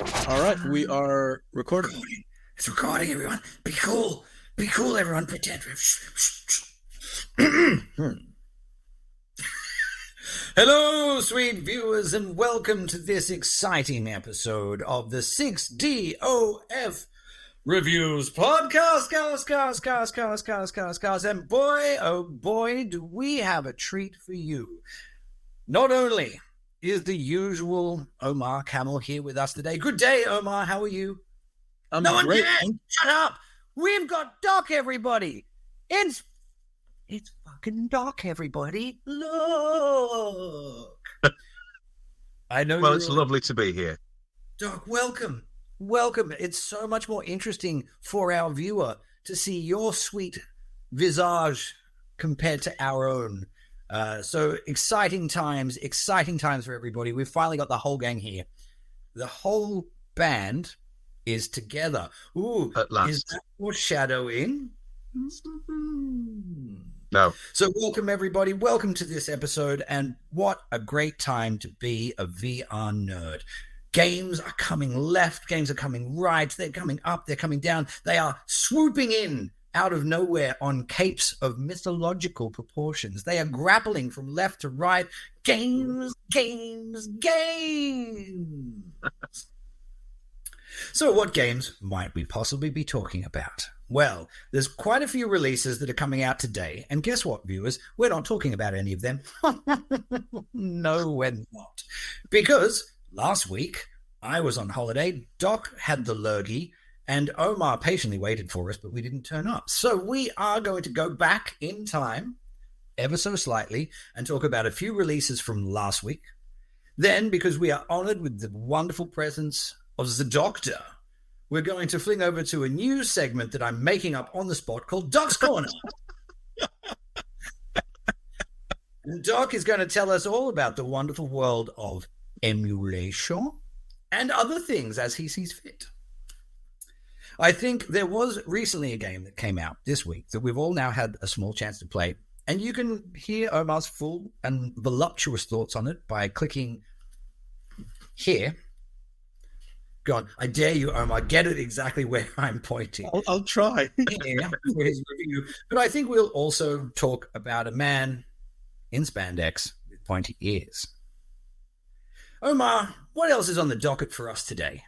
All right, we are recording. It's recording, everyone. Be cool. Be cool, everyone. Pretend. Hello, sweet viewers, and welcome to this exciting episode of the 6DOF Reviews Podcast. And boy, oh boy, do we have a treat for you. Not only is the usual Omar Camel here with us today. Good day, Omar. How are you? I'm No one great. cares. Shut up. We've got Doc, everybody. It's fucking Doc, everybody. Look. I know. Well, it's lovely to be here. Doc, welcome. Welcome. It's so much more interesting for our viewer to see your sweet visage compared to our own. So exciting times for everybody. We've finally got the whole gang here. The whole band is together. Ooh, At last. Is that foreshadowing? No. So welcome, everybody. Welcome to this episode. And what a great time to be a VR nerd. Games are coming left. Games are coming right. They're coming up. They're coming down. They are swooping in out of nowhere on capes of mythological proportions. They are grappling from left to right. Games. So what games might we possibly be talking about? Well, there's quite a few releases that are coming out today. And guess what, viewers? We're not talking about any of them. No, we're not. Because last week, I was on holiday. Doc had the lurgy. And Omar patiently waited for us, but we didn't turn up. So we are going to go back in time, ever so slightly, and talk about a few releases from last week. Then, because we are honored with the wonderful presence of the Doctor, we're going to fling over to a new segment that I'm making up on the spot called Doc's Corner. And Doc is going to tell us all about the wonderful world of emulation and other things as he sees fit. I think there was recently a game that came out this week that we've all now had a small chance to play. And you can hear Omar's full and voluptuous thoughts on it by clicking here. Go on. I dare you, Omar. Get it exactly where I'm pointing. I'll try. Here for his review. But I think we'll also talk about a man in spandex with pointy ears. Omar, what else is on the docket for us today?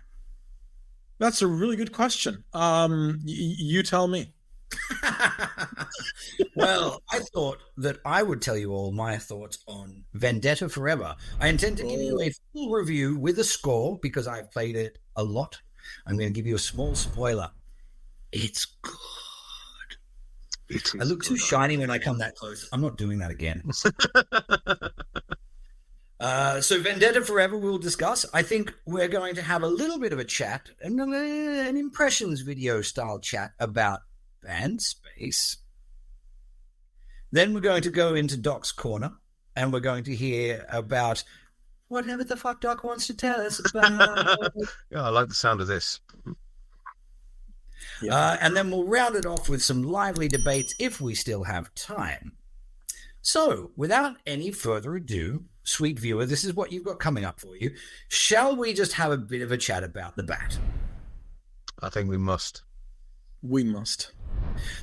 That's a really good question. You tell me. Well, I thought that I would tell you all my thoughts on Vendetta Forever. I intend to give you a full review with a score because I've played it a lot. I'm going to give you a small spoiler. It's good. I look too shiny when I come that close. I'm not doing that again. So Vendetta Forever we'll discuss. I think we're going to have a little bit of a chat, an impressions video style chat about band space. Then we're going to go into Doc's Corner, and we're going to hear about whatever the fuck Doc wants to tell us about. Yeah, I like the sound of this. And then we'll round it off with some lively debates if we still have time. So, without any further ado, sweet viewer, this is what you've got coming up for you. Shall we just have a bit of a chat about the bat? I think we must. We must.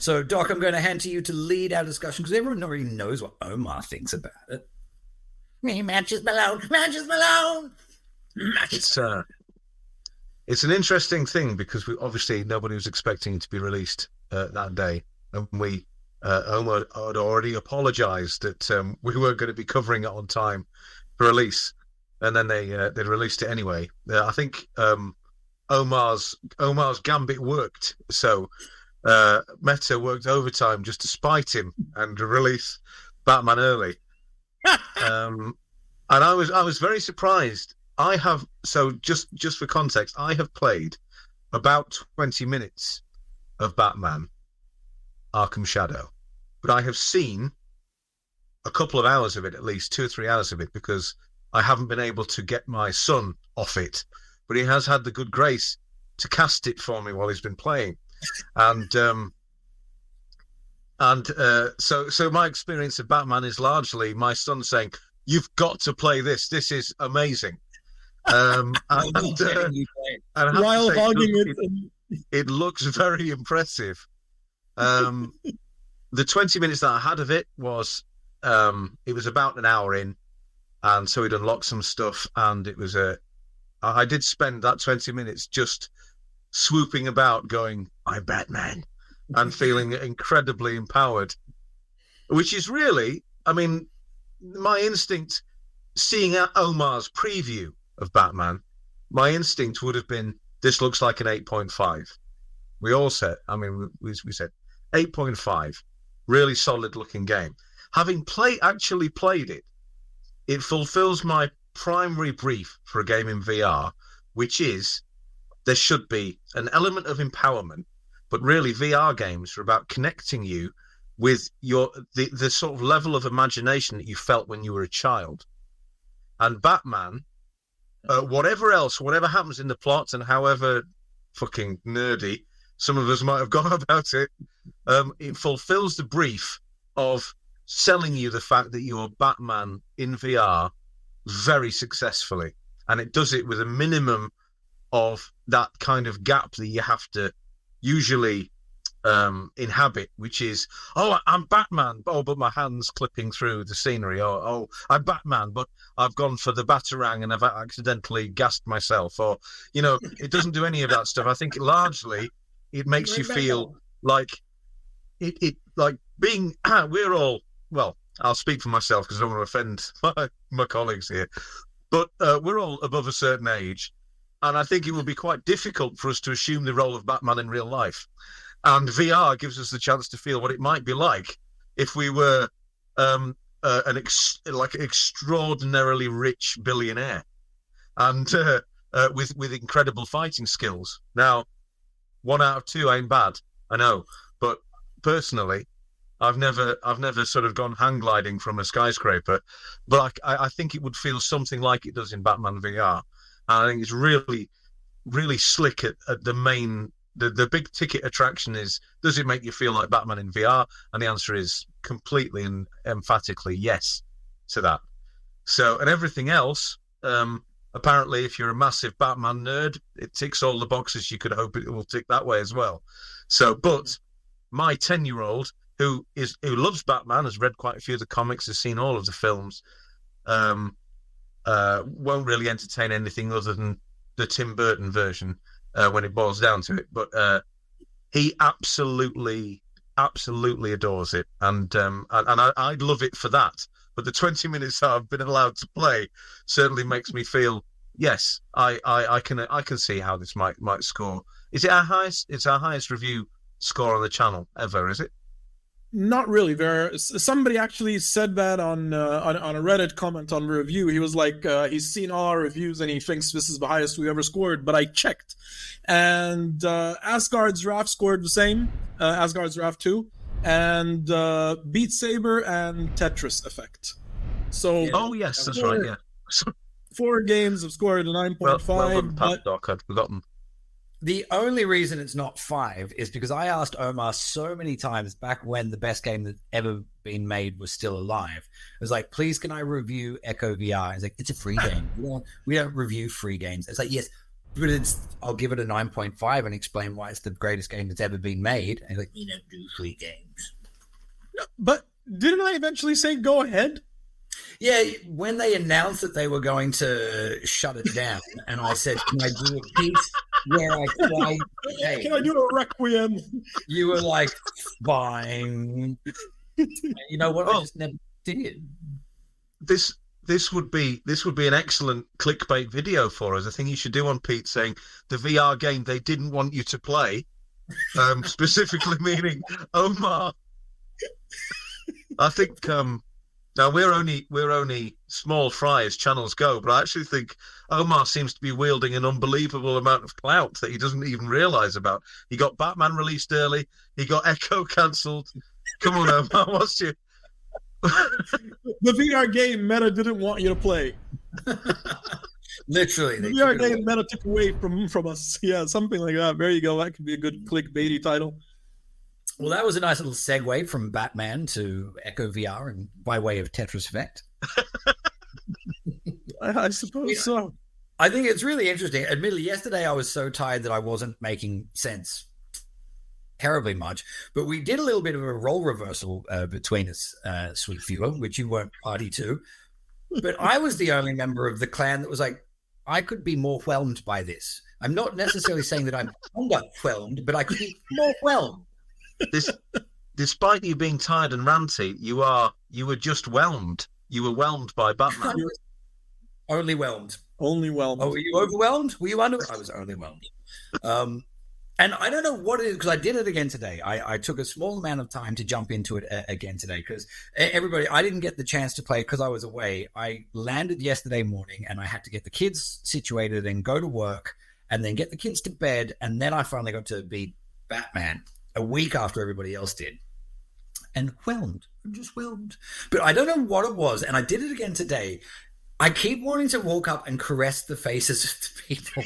So, Doc, I'm going to hand to you to lead our discussion because everyone already knows what Omar thinks about it. Me, Matches Malone. It's an interesting thing because obviously nobody was expecting it to be released that day, and we Omar had already apologized that we weren't going to be covering it on time for release, and then they released it anyway. I think Omar's gambit worked, so Meta worked overtime just to spite him and release Batman early. And I was very surprised. Just for context, I have played about 20 minutes of Batman Arkham Shadow, but I have seen a couple of hours of it, at least 2 or 3 hours of it, because I haven't been able to get my son off it, but he has had the good grace to cast it for me while he's been playing. So my experience of Batman is largely my son saying, "You've got to play this. This is amazing." And I have while to say, hogging it. it looks very impressive. The 20 minutes that I had of it was about an hour in, and so we'd unlocked some stuff, and I did spend that 20 minutes just swooping about going, I'm Batman, and feeling incredibly empowered, which is really, I mean, my instinct, seeing Omar's preview of Batman, my instinct would have been, this looks like an 8.5. We all said, I mean, we said 8.5, really solid looking game. Having actually played it, it fulfills my primary brief for a game in VR, which is there should be an element of empowerment, but really VR games are about connecting you with the sort of level of imagination that you felt when you were a child. And Batman, whatever happens in the plot and however fucking nerdy some of us might have gone about it, it fulfills the brief of selling you the fact that you're Batman in VR very successfully. And it does it with a minimum of that kind of gap that you have to usually inhabit, which is, oh, I'm Batman, oh, but my hand's clipping through the scenery, oh, I'm Batman, but I've gone for the Batarang and I've accidentally gassed myself, or, it doesn't do any of that stuff. I think largely it makes you feel like it like being, we're all, well, I'll speak for myself because I don't want to offend my colleagues here, but we're all above a certain age, and I think it would be quite difficult for us to assume the role of Batman in real life. And VR gives us the chance to feel what it might be like if we were like an extraordinarily rich billionaire, and with incredible fighting skills. Now, 1 out of 2 ain't bad, I know, but personally, I've never sort of gone hang gliding from a skyscraper, but I think it would feel something like it does in Batman VR. And I think it's really, really slick at the main. The big ticket attraction is, does it make you feel like Batman in VR? And the answer is completely and emphatically yes to that. So, and everything else, apparently, if you're a massive Batman nerd, it ticks all the boxes you could hope it will tick that way as well. So, but my 10-year-old who loves Batman, has read quite a few of the comics, has seen all of the films, won't really entertain anything other than the Tim Burton version when it boils down to it. But he absolutely adores it, and I'd love it for that. But the 20 minutes that I've been allowed to play certainly makes me feel, yes, I can see how this might score. Is it our highest? It's our highest review score on the channel ever, is it? Not really. Somebody actually said that on a Reddit comment on the review. He was like, he's seen all our reviews and he thinks this is the highest we ever scored. But I checked, and Asgard's Wrath scored the same. Asgard's Wrath 2, and Beat Saber and Tetris Effect. So oh yes, that's right. Yeah, 4 games have scored a 9.5. Well done, Doc. I'd forgotten. The only reason it's not 5 is because I asked Omar so many times back when the best game that ever been made was still alive. It was like, please, can I review Echo VR? It's like, it's a free game. We don't review free games. It's like, yes, but I'll give it a 9.5 and explain why it's the greatest game that's ever been made. And he's like, we don't do free games. But didn't I eventually say go ahead? Yeah, when they announced that they were going to shut it down, and I said, can I do a piece where I play? Hey, can I do a Requiem? You were like, fine. You know what? I just never did. This would be an excellent clickbait video for us. I think you should do on Pete saying the VR game they didn't want you to play, specifically meaning Omar. I think now we're only small fry as channels go, but I actually think Omar seems to be wielding an unbelievable amount of clout that he doesn't even realise about. He got Batman released early. He got Echo cancelled. Come on, Omar, what's your... The VR game Meta didn't want you to play. Literally. The VR game Meta took away from us. Yeah, something like that. There you go. That could be a good clickbaity title. Well, that was a nice little segue from Batman to Echo VR, and by way of Tetris Effect. I suppose so. I think it's really interesting. Admittedly, yesterday I was so tired that I wasn't making sense terribly much, but we did a little bit of a role reversal between us, sweet viewer, which you weren't party to. But I was the only member of the clan that was like, I could be more whelmed by this. I'm not necessarily saying that I'm whelmed, but I could be more whelmed. Despite you being tired and ranty, you were just whelmed. You were whelmed by Batman. Only whelmed. Only whelmed. Oh, were you overwhelmed? Were you under? I was only whelmed. And I don't know what it is, because I did it again today. I took a small amount of time to jump into it again today, because everybody, I didn't get the chance to play because I was away. I landed yesterday morning and I had to get the kids situated and go to work and then get the kids to bed. And then I finally got to beat Batman a week after everybody else did. And whelmed. I'm just whelmed. But I don't know what it was. And I did it again today. I keep wanting to walk up and caress the faces of the people.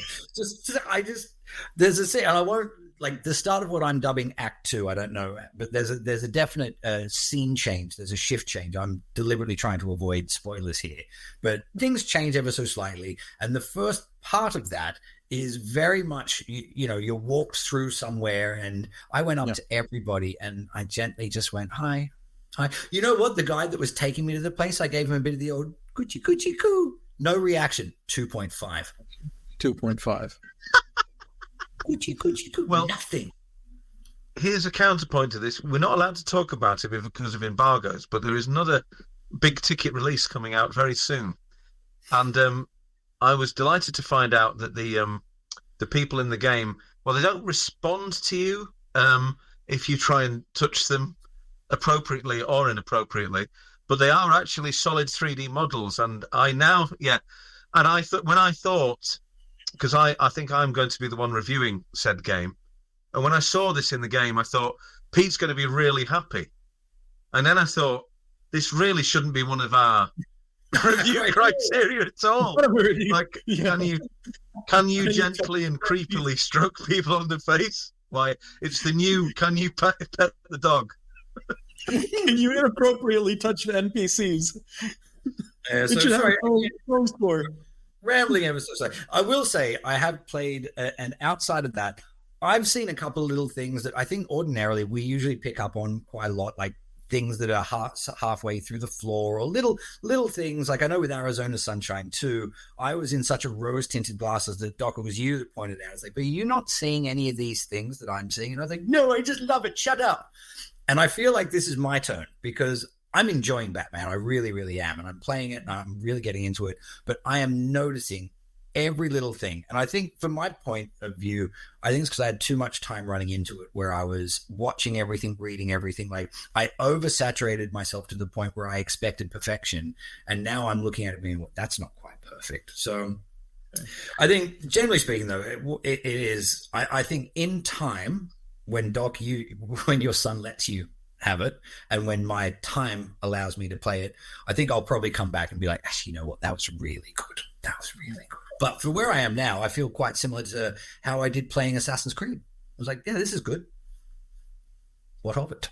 There's a scene, and I won't, like, the start of what I'm dubbing Act 2, I don't know, but there's a definite scene change. There's a shift change. I'm deliberately trying to avoid spoilers here, but things change ever so slightly. And the first part of that is very much, you're walked through somewhere, and I went up to everybody and I gently just went, hi. You know what? The guy that was taking me to the place, I gave him a bit of the old coochie coochie coo. No reaction. 2.5. 2.5. Coochie coochie coo. Well, nothing. Here's a counterpoint to this. We're not allowed to talk about it because of embargoes, but there is another big ticket release coming out very soon. And I was delighted to find out that the people in the game, well, they don't respond to you if you try and touch them appropriately or inappropriately, but they are actually solid 3D models. And I now, and I thought, because I think I'm going to be the one reviewing said game, and when I saw this in the game, I thought, Pete's going to be really happy. And then I thought, this really shouldn't be one of our review criteria at all. Like, can you gently and creepily stroke people on the face? Why, it's the new, can you pet the dog? Can you inappropriately touch the NPCs? Rambling ever so slightly. I will say I have played, and outside of that, I've seen a couple of little things that I think ordinarily we usually pick up on quite a lot, like things that are halfway through the floor, or little things. Like I know with Arizona Sunshine too, I was in such a rose-tinted glasses that Doc, it was you that pointed out. I was like, but you're not seeing any of these things that I'm seeing. And I was like, no, I just love it. Shut up. And I feel like this is my turn because I'm enjoying Batman. I really, really am. And I'm playing it and I'm really getting into it. But I am noticing every little thing. And I think from my point of view, I think it's because I had too much time running into it where I was watching everything, reading everything. Like I oversaturated myself to the point where I expected perfection. And now I'm looking at it being, well, that's not quite perfect. So I think generally speaking, though, it is, I think in time, when Doc, when your son lets you have it, and when my time allows me to play it, I think I'll probably come back and be like, actually, you know what? That was really good. That was really good. But for where I am now, I feel quite similar to how I did playing Assassin's Creed. I was like, yeah, this is good. What of it?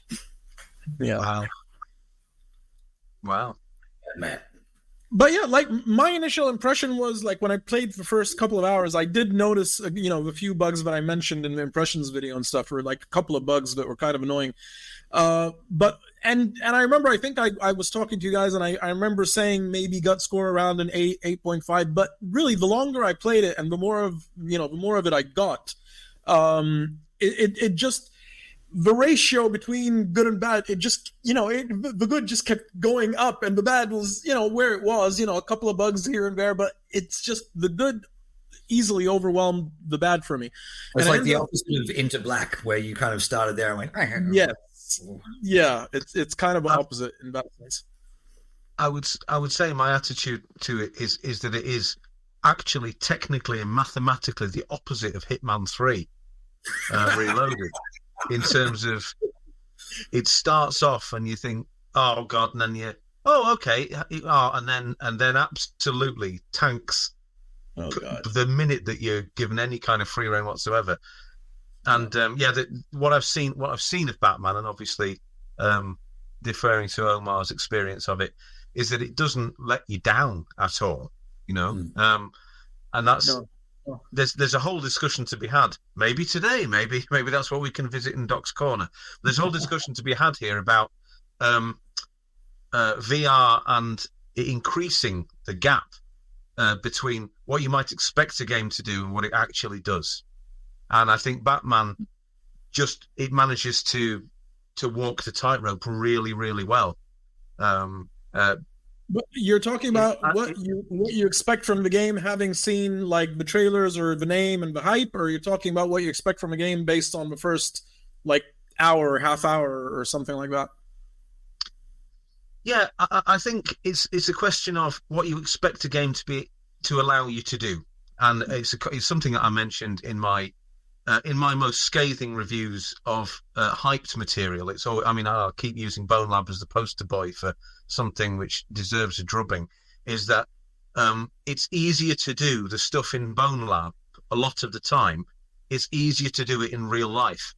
Yeah. Wow. Man. But yeah, like my initial impression was like when I played the first couple of hours, I did notice, a few bugs that I mentioned in the impressions video and stuff, or like a couple of bugs that were kind of annoying. But I remember, I think I was talking to you guys and I remember saying maybe gut score around an 8.5, but really the longer I played it and the more of it I got, it just, the ratio between good and bad, it just, the good just kept going up and the bad was, where it was, a couple of bugs here and there, but it's just the good easily overwhelmed the bad for me. It's like the opposite of Into Black, where you kind of started there and went, yes. Yeah, it's kind of opposite in that sense. I would say my attitude to it is that it is actually technically and mathematically the opposite of Hitman 3 Reloaded. In terms of, it starts off and you think, oh god, and then okay, and then absolutely tanks. Oh god! The minute that you're given any kind of free rein whatsoever, and what I've seen of Batman, and obviously deferring to Omar's experience of it, is that it doesn't let you down at all. And that's No. No. there's a whole discussion to be had. Maybe today, maybe that's what we can visit in Doc's Corner. There's a whole discussion to be had here about VR and increasing the gap between what you might expect a game to do and what it actually does. And I think Batman it manages to walk the tightrope really, really well. But you're talking about what you expect from the game, having seen like the trailers or the name and the hype, or you're talking about what you expect from a game based on the first like hour, half hour, or something like that? Yeah, I think it's a question of what you expect a game to allow you to do, and it's something that I mentioned in my most scathing reviews of hyped material. It's all, I mean, I'll keep using Bone Lab as the poster boy for something which deserves a drubbing, is that it's easier to do the stuff in Bone Lab a lot of the time. It's easier to do it in real life.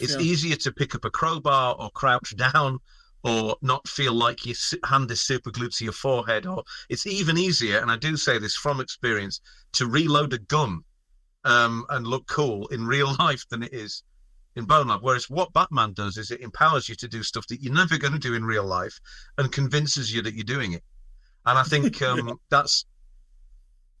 It's easier to pick up a crowbar or crouch down or not feel like your hand is super glued to your forehead. Or it's even easier, and I do say this from experience, to reload a gun and look cool in real life than it is in Bone Lab. Whereas what Batman does is it empowers you to do stuff that you're never going to do in real life and convinces you that you're doing it. And I think that's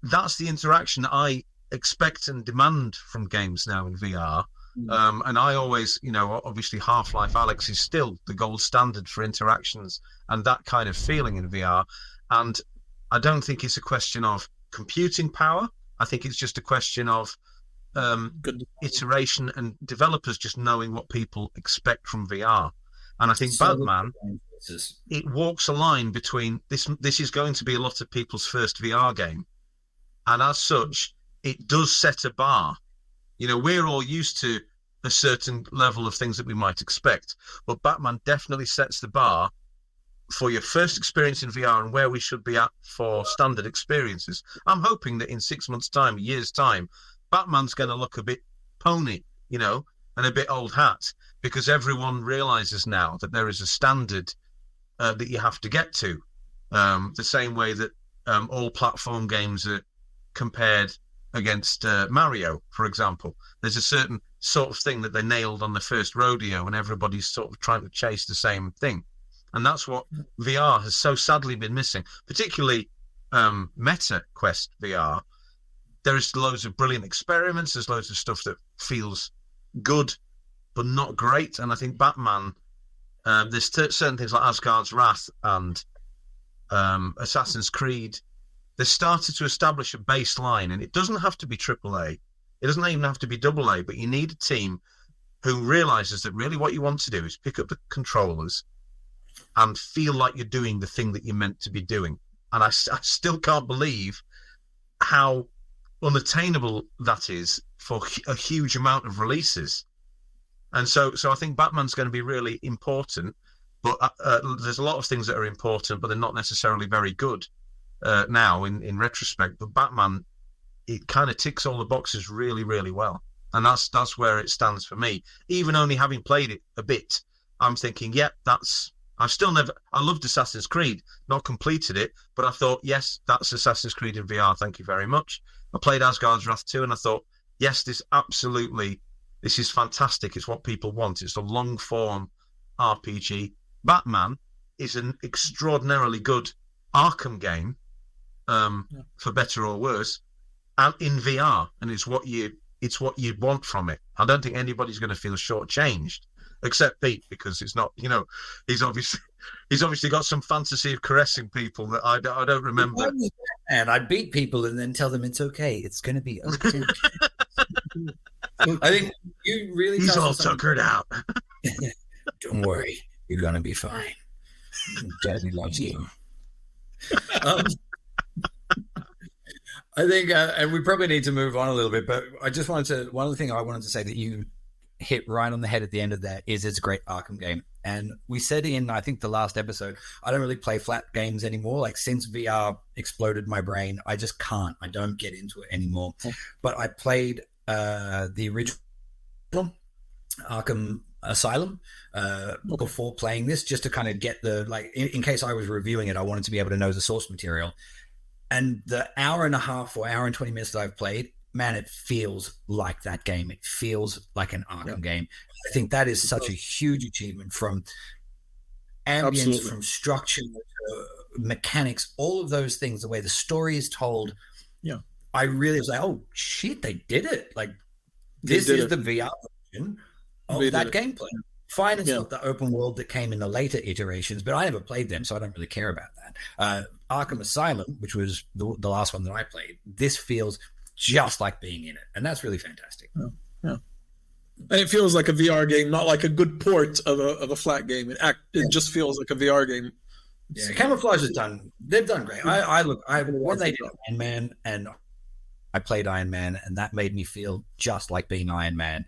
the interaction that I expect and demand from games now in VR. And I always, obviously Half-Life Alyx is still the gold standard for interactions and that kind of feeling in VR. And I don't think it's a question of computing power. I think it's just a question of iteration and developers just knowing what people expect from VR. And I think Batman, it walks a line between this is going to be a lot of people's first VR game. And as such, it does set a bar. We're all used to a certain level of things that we might expect, but Batman definitely sets the bar for your first experience in VR and where we should be at for standard experiences. I'm hoping that in 6 months' time, a year's time, Batman's going to look a bit pony, and a bit old hat, because everyone realizes now that there is a standard that you have to get to. The same way that all platform games are compared against Mario, for example. There's a certain sort of thing that they nailed on the first rodeo, and everybody's sort of trying to chase the same thing. And that's what VR has so sadly been missing, particularly Meta Quest VR. There's loads of brilliant experiments. There's loads of stuff that feels good, but not great. And I think Batman, there's certain things like Asgard's Wrath and Assassin's Creed. They started to establish a baseline, and it doesn't have to be AAA. It doesn't even have to be AA, but you need a team who realizes that really what you want to do is pick up the controllers and feel like you're doing the thing that you're meant to be doing. And I still can't believe how unattainable that is for a huge amount of releases. And so I think Batman's going to be really important, but there's a lot of things that are important, but they're not necessarily very good now in retrospect. But Batman, it kind of ticks all the boxes really, really well. And that's where it stands for me. Even only having played it a bit, I'm thinking, I loved Assassin's Creed, not completed it, but I thought, yes, that's Assassin's Creed in VR, thank you very much. I played Asgard's Wrath 2, and I thought, yes, this is fantastic. It's what people want. It's a long-form RPG. Batman is an extraordinarily good Arkham game, for better or worse, and in VR, and it's what you want from it. I don't think anybody's going to feel shortchanged, except Pete, because it's not, he's obviously got some fantasy of caressing people that I don't remember. And I beat people and then tell them it's okay. It's going to be okay. I think you really. He's all tuckered out. Don't worry, you're going to be fine. Daddy loves you. I think, and we probably need to move on a little bit, but one of the things I wanted to say that you hit right on the head at the end of that is it's a great Arkham game. And we said in, I think, the last episode, I don't really play flat games anymore. Like, since VR exploded my brain, I just can't. I don't get into it anymore. But I played the original Arkham Asylum before playing this, just to kind of get in case I was reviewing it, I wanted to be able to know the source material. And the hour and a half or hour and 20 minutes that I've played, man, it feels like that game. It feels like an Arkham game. I think that is such a huge achievement, from ambience, Absolutely. from structure, mechanics, all of those things, the way the story is told. Yeah. I really was like, oh shit, they did it. Like, They this did is it. the VR version of They that did it. gameplay. Fine, it's Yeah. not the open world that came in the later iterations, but I never played them, so I don't really care about that. Arkham Asylum, which was the last one that I played, this feels just like being in it, and that's really fantastic. Yeah. And it feels like a VR game, not like a good port of a flat game. It just feels like a VR game. Yeah, Camouflage has done. They've done great. When they did Iron Man, and I played Iron Man, and that made me feel just like being Iron Man.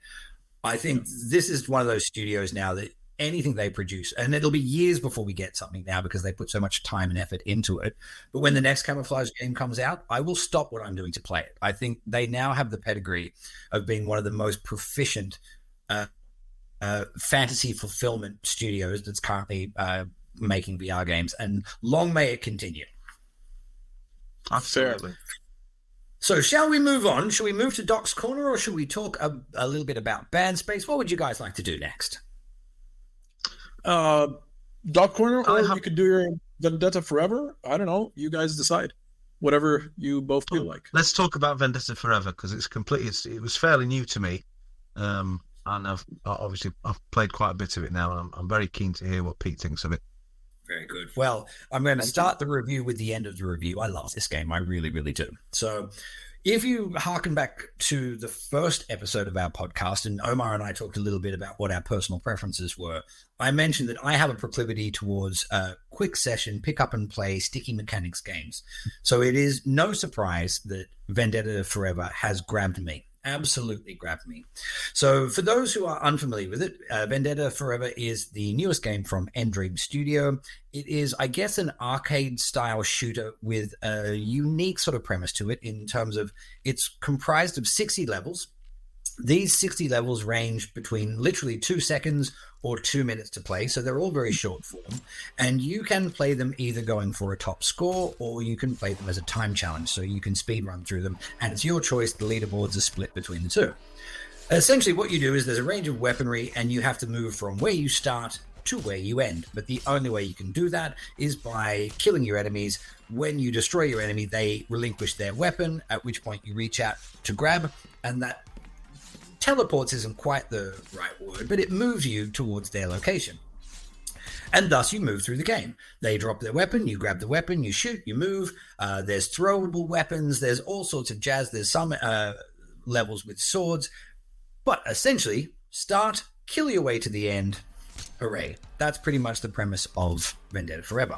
I think this is one of those studios now that anything they produce, and it'll be years before we get something now because they put so much time and effort into it. But when the next Camouflage game comes out, I will stop what I'm doing to play it. I think they now have the pedigree of being one of the most proficient fantasy fulfillment studios that's currently making VR games, and long may it continue. Absolutely. So shall we move on? Shall we move to Doc's Corner, or should we talk a little bit about Band Space? What would you guys like to do next? Dog Corner, or you could do your Vendetta Forever. I don't know. You guys decide. Whatever you both feel like. Let's talk about Vendetta Forever, because it was fairly new to me, and I've played quite a bit of it now, and I'm very keen to hear what Pete thinks of it. Very good. Well, I'm going to start the review with the end of the review. I love this game. I really, really do. So if you harken back to the first episode of our podcast, and Omar and I talked a little bit about what our personal preferences were, I mentioned that I have a proclivity towards quick session, pick up and play, sticky mechanics games. So it is no surprise that Vendetta Forever has grabbed me. Absolutely grabbed me. So for those who are unfamiliar with it, Vendetta Forever is the newest game from Endream Studio. It is, I guess, an arcade-style shooter with a unique sort of premise to it, in terms of it's comprised of 60 levels. These 60 levels range between literally 2 seconds or 2 minutes to play, so they're all very short form, and you can play them either going for a top score, or you can play them as a time challenge, so you can speed run through them, and it's your choice. The leaderboards are split between the two. Essentially what you do is there's a range of weaponry, and you have to move from where you start to where you end, but the only way you can do that is by killing your enemies. When you destroy your enemy, they relinquish their weapon, at which point you reach out to grab, and that teleports isn't quite the right word, but it moves you towards their location. And thus you move through the game. They drop their weapon, you grab the weapon, you shoot, you move. There's throwable weapons, there's all sorts of jazz. There's some levels with swords, but essentially start, kill your way to the end. Hooray. That's pretty much the premise of Vendetta Forever.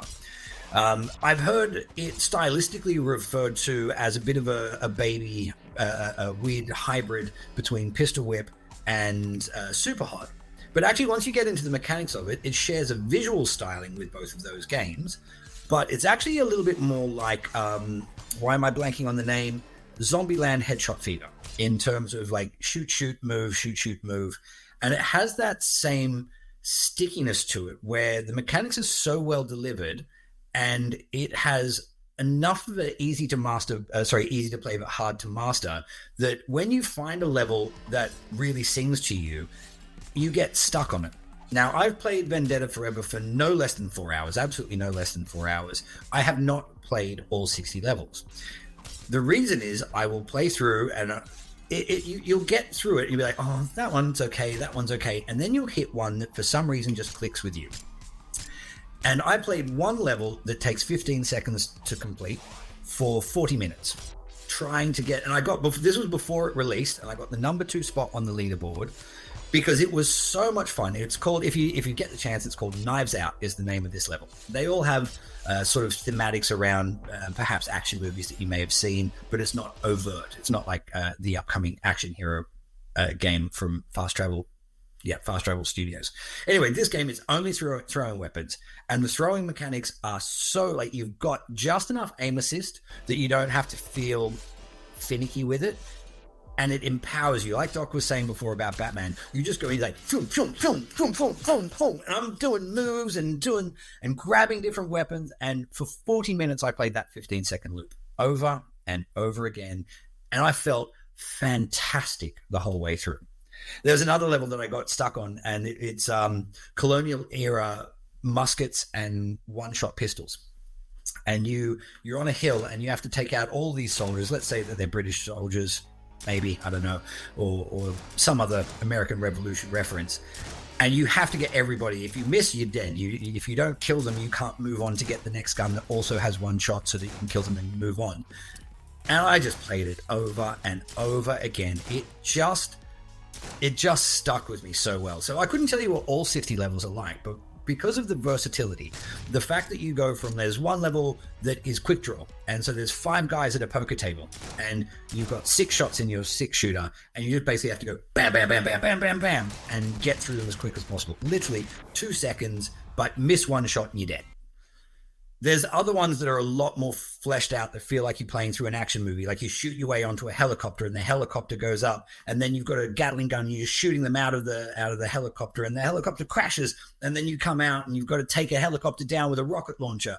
I've heard it stylistically referred to as a bit of a baby, a weird hybrid between Pistol Whip and Super Hot. But actually, once you get into the mechanics of it, it shares a visual styling with both of those games. But it's actually a little bit more like, why am I blanking on the name? Zombieland Headshot Fever, in terms of like shoot, shoot, move, shoot, shoot, move. And it has that same stickiness to it, where the mechanics are so well delivered, and it has enough of it easy to play but hard to master, that when you find a level that really sings to you, you get stuck on it. Now, I've played Vendetta Forever for no less than 4 hours, absolutely no less than 4 hours. I have not played all 60 levels. The reason is I will play through, and you'll get through it and you'll be like, oh, that one's okay, that one's okay. And then you'll hit one that for some reason just clicks with you. And I played one level that takes 15 seconds to complete for 40 minutes, trying to get, and this was before it released, and I got the number 2 spot on the leaderboard because it was so much fun. It's called, if you get the chance, it's called Knives Out is the name of this level. They all have sort of thematics around perhaps action movies that you may have seen, but it's not overt. It's not like the upcoming action hero game from Fast Travel Studios. Anyway, this game is only throwing weapons, and the throwing mechanics are so, like, you've got just enough aim assist that you don't have to feel finicky with it, and it empowers you. Like Doc was saying before about Batman, you just go in like, boom, boom, boom, boom, boom, boom, boom, and I'm doing moves and grabbing different weapons, and for 40 minutes I played that 15-second loop over and over again, and I felt fantastic the whole way through. There's another level that I got stuck on, and it's colonial era muskets and one-shot pistols. And you're on a hill, and you have to take out all these soldiers. Let's say that they're British soldiers, maybe, I don't know, or some other American Revolution reference. And you have to get everybody. If you miss, you're dead. If you don't kill them, you can't move on to get the next gun that also has one shot so that you can kill them and move on. And I just played it over and over again. It just stuck with me so well. So I couldn't tell you what all 60 levels are like, but because of the versatility, the fact that you go from, there's one level that is quick draw, and so there's 5 guys at a poker table, and you've got 6 shots in your 6-shooter, and you just basically have to go bam, bam, bam, bam, bam, bam, bam, and get through them as quick as possible. Literally 2 seconds, but miss one shot and you're dead. There's other ones that are a lot more fleshed out that feel like you're playing through an action movie. Like you shoot your way onto a helicopter and the helicopter goes up, and then you've got a Gatling gun and you're shooting them out of the helicopter, and the helicopter crashes, and then you come out and you've got to take a helicopter down with a rocket launcher.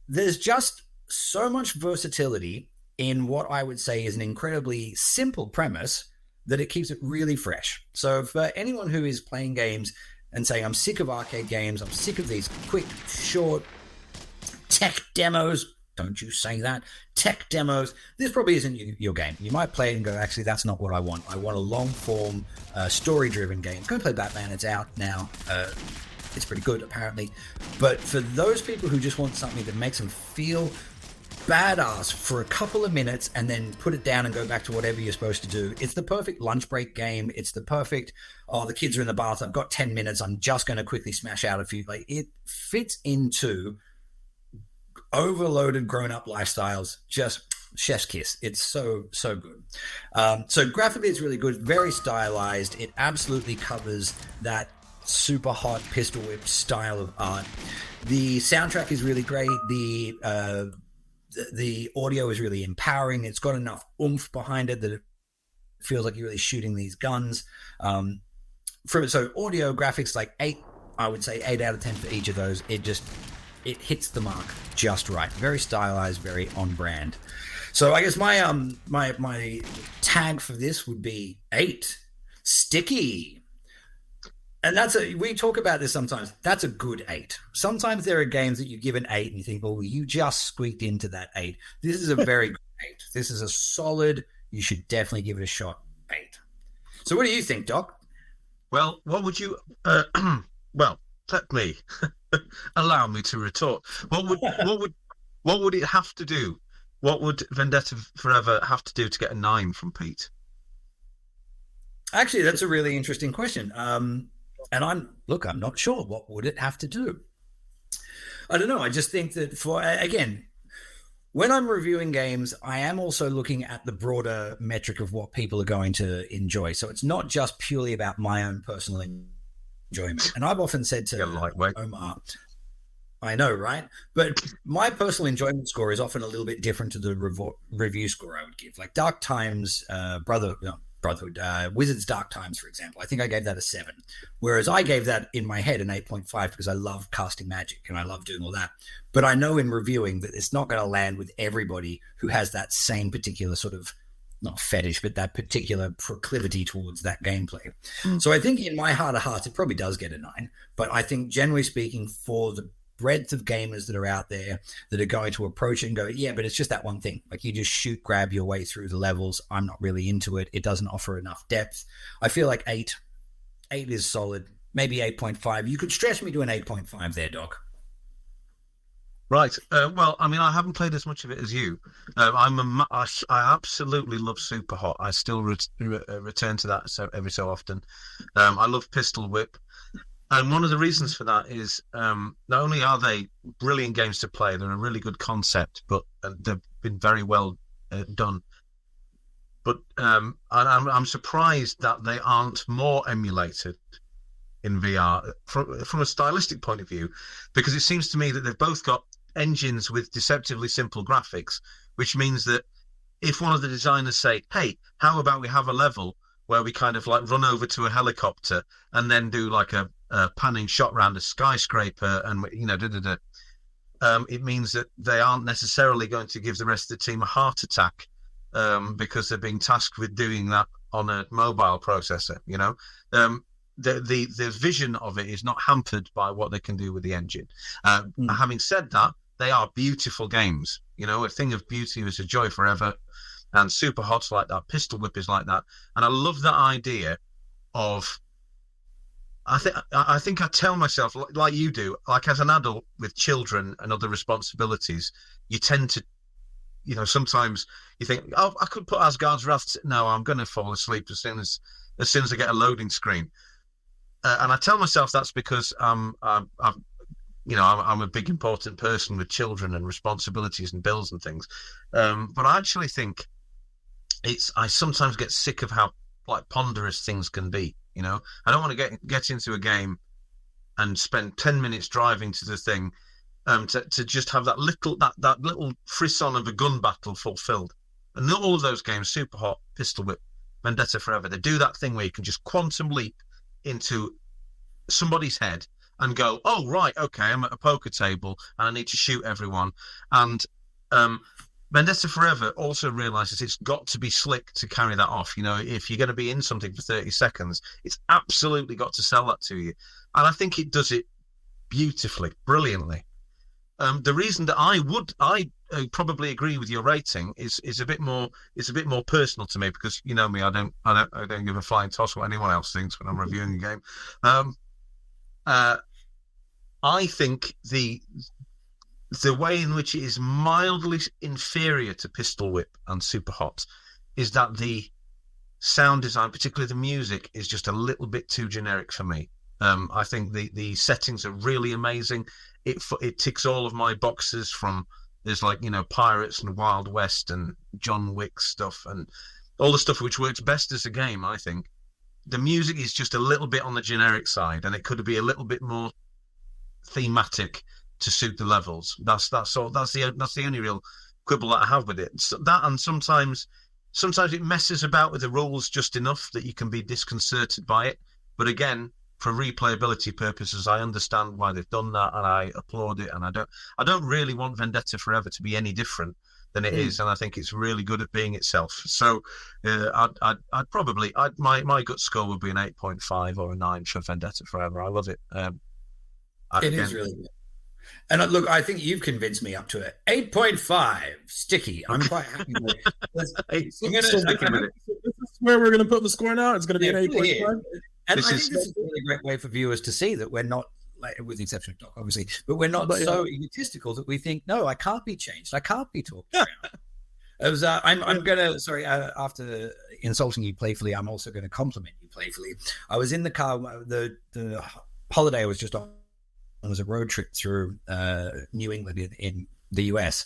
There's just so much versatility in what I would say is an incredibly simple premise that it keeps it really fresh. So for anyone who is playing games and saying, I'm sick of arcade games, I'm sick of these quick, short, tech demos, don't you say that, tech demos, this probably isn't your game. You might play it and go, actually, that's not what I want. I want a long-form, story-driven game. Go play Batman. It's out now. It's pretty good, apparently. But for those people who just want something that makes them feel badass for a couple of minutes and then put it down and go back to whatever you're supposed to do, it's the perfect lunch break game. It's the perfect, the kids are in the bath, I've got 10 minutes, I'm just going to quickly smash out a few. Like, it fits into overloaded grown-up lifestyles, just chef's kiss. It's so good. So graphically it's really good, very stylized. It absolutely covers that super hot pistol whip style of art. The soundtrack is really great. The audio is really empowering. It's got enough oomph behind it that it feels like you're really shooting these guns. So audio, graphics, like 8, I would say 8 out of 10 for each of those. It hits the mark just right. Very stylized, very on brand. So I guess my tag for this would be 8. Sticky. And we talk about this sometimes. That's a good 8. Sometimes there are games that you give an 8 and you think, well, you just squeaked into that 8. This is a very good 8. This is a solid, you should definitely give it a shot 8. So what do you think, Doc? Well, what would you, well, let me allow me to retort. What would it have to do? What would Vendetta Forever have to do to get a 9 from Pete? Actually, that's a really interesting question. And I'm not sure. What would it have to do? I don't know. I just think that when I'm reviewing games, I am also looking at the broader metric of what people are going to enjoy. So it's not just purely about my own personal enjoyment. And I've often said to Omar, I know, right? But my personal enjoyment score is often a little bit different to the review score I would give. Like Dark Times, Brotherhood, Wizard's Dark Times, for example. I think I gave that a 7. Whereas I gave that in my head an 8.5 because I love casting magic and I love doing all that. But I know in reviewing that it's not going to land with everybody who has that same particular sort of, not fetish, but that particular proclivity towards that gameplay. So I think in my heart of hearts, it probably does get a 9. But I think generally speaking, for the breadth of gamers that are out there that are going to approach it and go, yeah, but it's just that one thing. Like you just shoot, grab your way through the levels. I'm not really into it. It doesn't offer enough depth. I feel like 8 is solid. Maybe 8.5. You could stretch me to an 8.5 there, Doc. Right. Well, I mean, I haven't played as much of it as you. I absolutely love Super Hot. I still return to that every so often. I love Pistol Whip. And one of the reasons for that is not only are they brilliant games to play, they're a really good concept, but they've been very well done. But I'm surprised that they aren't more emulated in VR from a stylistic point of view, because it seems to me that they've both got engines with deceptively simple graphics, which means that if one of the designers say, hey, how about we have a level where we kind of like run over to a helicopter and then do like a panning shot around a skyscraper and, it means that they aren't necessarily going to give the rest of the team a heart attack because they're being tasked with doing that on a mobile processor. The vision of it is not hampered by what they can do with the engine. Having said that, they are beautiful games. A thing of beauty is a joy forever, and Super Hot's like that. Pistol Whip is like that, and I love that idea of. I think I tell myself, like you do, like as an adult with children and other responsibilities, you tend to, sometimes you think, oh, I could put Asgard's Wrath. No, I'm going to fall asleep as soon as I get a loading screen. And I tell myself that's because I'm a big important person with children and responsibilities and bills and things. But I actually think I sometimes get sick of how like ponderous things can be. I don't want to get into a game and spend 10 minutes driving to the thing to just have that little frisson of a gun battle fulfilled. And not all of those games, Super Hot, Pistol Whip, Vendetta Forever, they do that thing where you can just quantum leap into somebody's head and go, oh, right, okay, I'm at a poker table and I need to shoot everyone. And Vendetta Forever also realizes it's got to be slick to carry that off. If you're going to be in something for 30 seconds, it's absolutely got to sell that to you. And I think it does it beautifully, brilliantly. The reason that I probably agree with your rating is a bit more personal to me, because me, I don't give a flying toss what anyone else thinks when I'm reviewing a game. I think the way in which it is mildly inferior to Pistol Whip and Super Hot is that the sound design, particularly the music, is just a little bit too generic for me. I think the settings are really amazing. It ticks all of my boxes. From there's pirates and Wild West and John Wick stuff and all the stuff which works best as a game. I think the music is just a little bit on the generic side, and it could be a little bit more thematic to suit the levels. That's the only real quibble that I have with it. So that, and sometimes it messes about with the rules just enough that you can be disconcerted by it. But again, for replayability purposes, I understand why they've done that, and I applaud it. And I don't really want Vendetta Forever to be any different than it is, and I think it's really good at being itself. So I'd probably my gut score would be an 8.5 or a 9 for Vendetta Forever. I love it. It is really good. And look, I think you've convinced me up to it. 8.5, sticky. I'm quite happy with it. This is where we're going to put the score now. It's going to be an 8.5. And I think this is a really great way for viewers to see that we're not, with the exception of Doc, obviously, but we're not so egotistical that we think, no, I can't be changed. I can't be talked around. I'm going to, after insulting you playfully, I'm also going to compliment you playfully. I was in the car, the holiday was just on. It was a road trip through New England in the US,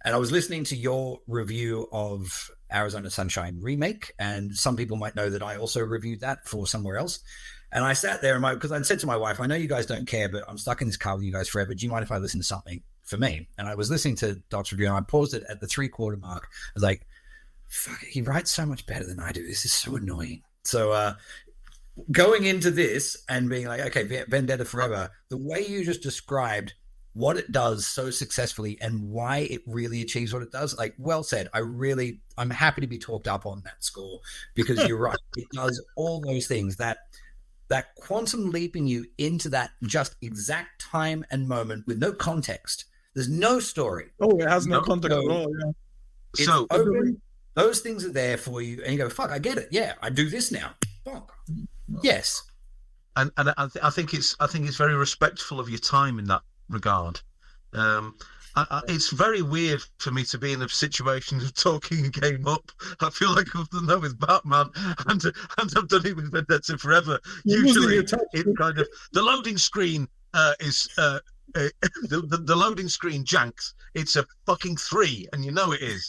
and I was listening to your review of Arizona Sunshine Remake, and some people might know that I also reviewed that for somewhere else. And I sat there because I'd said to my wife, I know you guys don't care, but I'm stuck in this car with you guys forever. Do you mind if I listen to something for me? And I was listening to Doc's review, and I paused it at the 3/4 mark. I was like, fuck, he writes so much better than I do. This is so annoying. So going into this and being like, okay, Vendetta Forever, the way you just described what it does so successfully and why it really achieves what it does, like, well said. I'm happy to be talked up on that score, because you're right. It does all those things, that quantum leaping you into that just exact time and moment with no context. There's no story. Oh, it has no context at all. Yeah. It's so open. Those things are there for you, and you go, fuck, I get it. Yeah, I do this now. Bonk. Yes, and I think it's very respectful of your time in that regard. It's very weird for me to be in a situation of talking a game up. I feel like I've done that with Batman, and I've done it with Vendetta Forever. Usually, it's kind of the loading screen is. The loading screen janks. It's a fucking 3, and you know it is.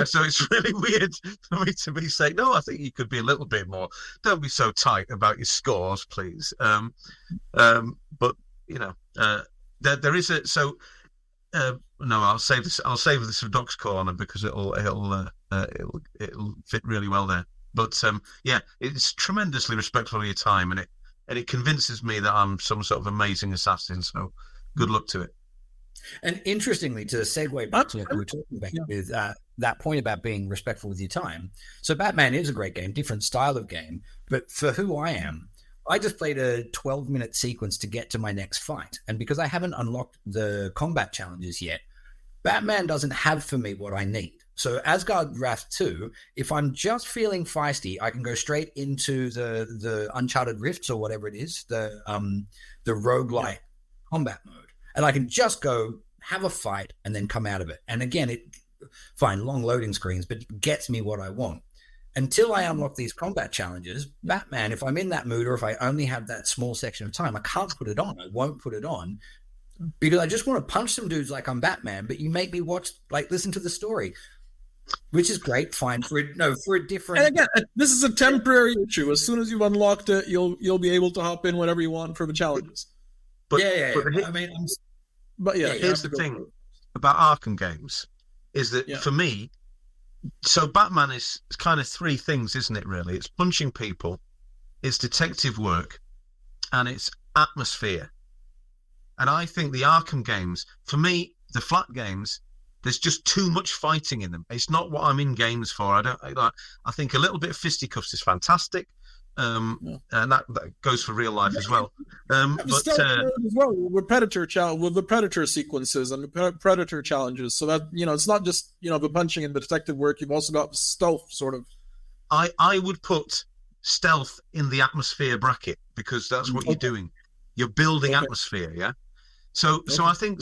So it's really weird for me to be saying, no, I think you could be a little bit more. Don't be so tight about your scores, please. But there is a no. I'll save this for Doc's Corner, because it'll fit really well there. But it's tremendously respectful of your time, and it convinces me that I'm some sort of amazing assassin. So good luck to it. And interestingly, to segue back to what we were talking about with that point about being respectful with your time. So Batman is a great game, different style of game. But for who I am, I just played a 12-minute sequence to get to my next fight. And because I haven't unlocked the combat challenges yet, Batman doesn't have for me what I need. So Asgard Wrath 2, if I'm just feeling feisty, I can go straight into the Uncharted Rifts or whatever it is, the roguelike combat mode. And I can just go have a fight and then come out of it. And again, fine, long loading screens, but it gets me what I want. Until I unlock these combat challenges, Batman, if I'm in that mood or if I only have that small section of time, I can't put it on. I won't put it on because I just want to punch some dudes like I'm Batman, but you make me listen to the story, which is great, fine, for a different... And again, this is a temporary issue. As soon as you've unlocked it, you'll be able to hop in whenever you want for the challenges. But, yeah. But here's the thing about Arkham games is that for me, so Batman is kind of three things, isn't it, really? It's punching people, it's detective work, and it's atmosphere. And I think the Arkham games, for me, the flat games, there's just too much fighting in them. It's not what I'm in games for. I think a little bit of fisticuffs is fantastic. And that goes for real life as well. But as well with the Predator sequences and the Predator challenges. So that it's not just the punching and the detective work. You've also got stealth sort of. I would put stealth in the atmosphere bracket because that's what you're doing. You're building atmosphere, yeah. So I think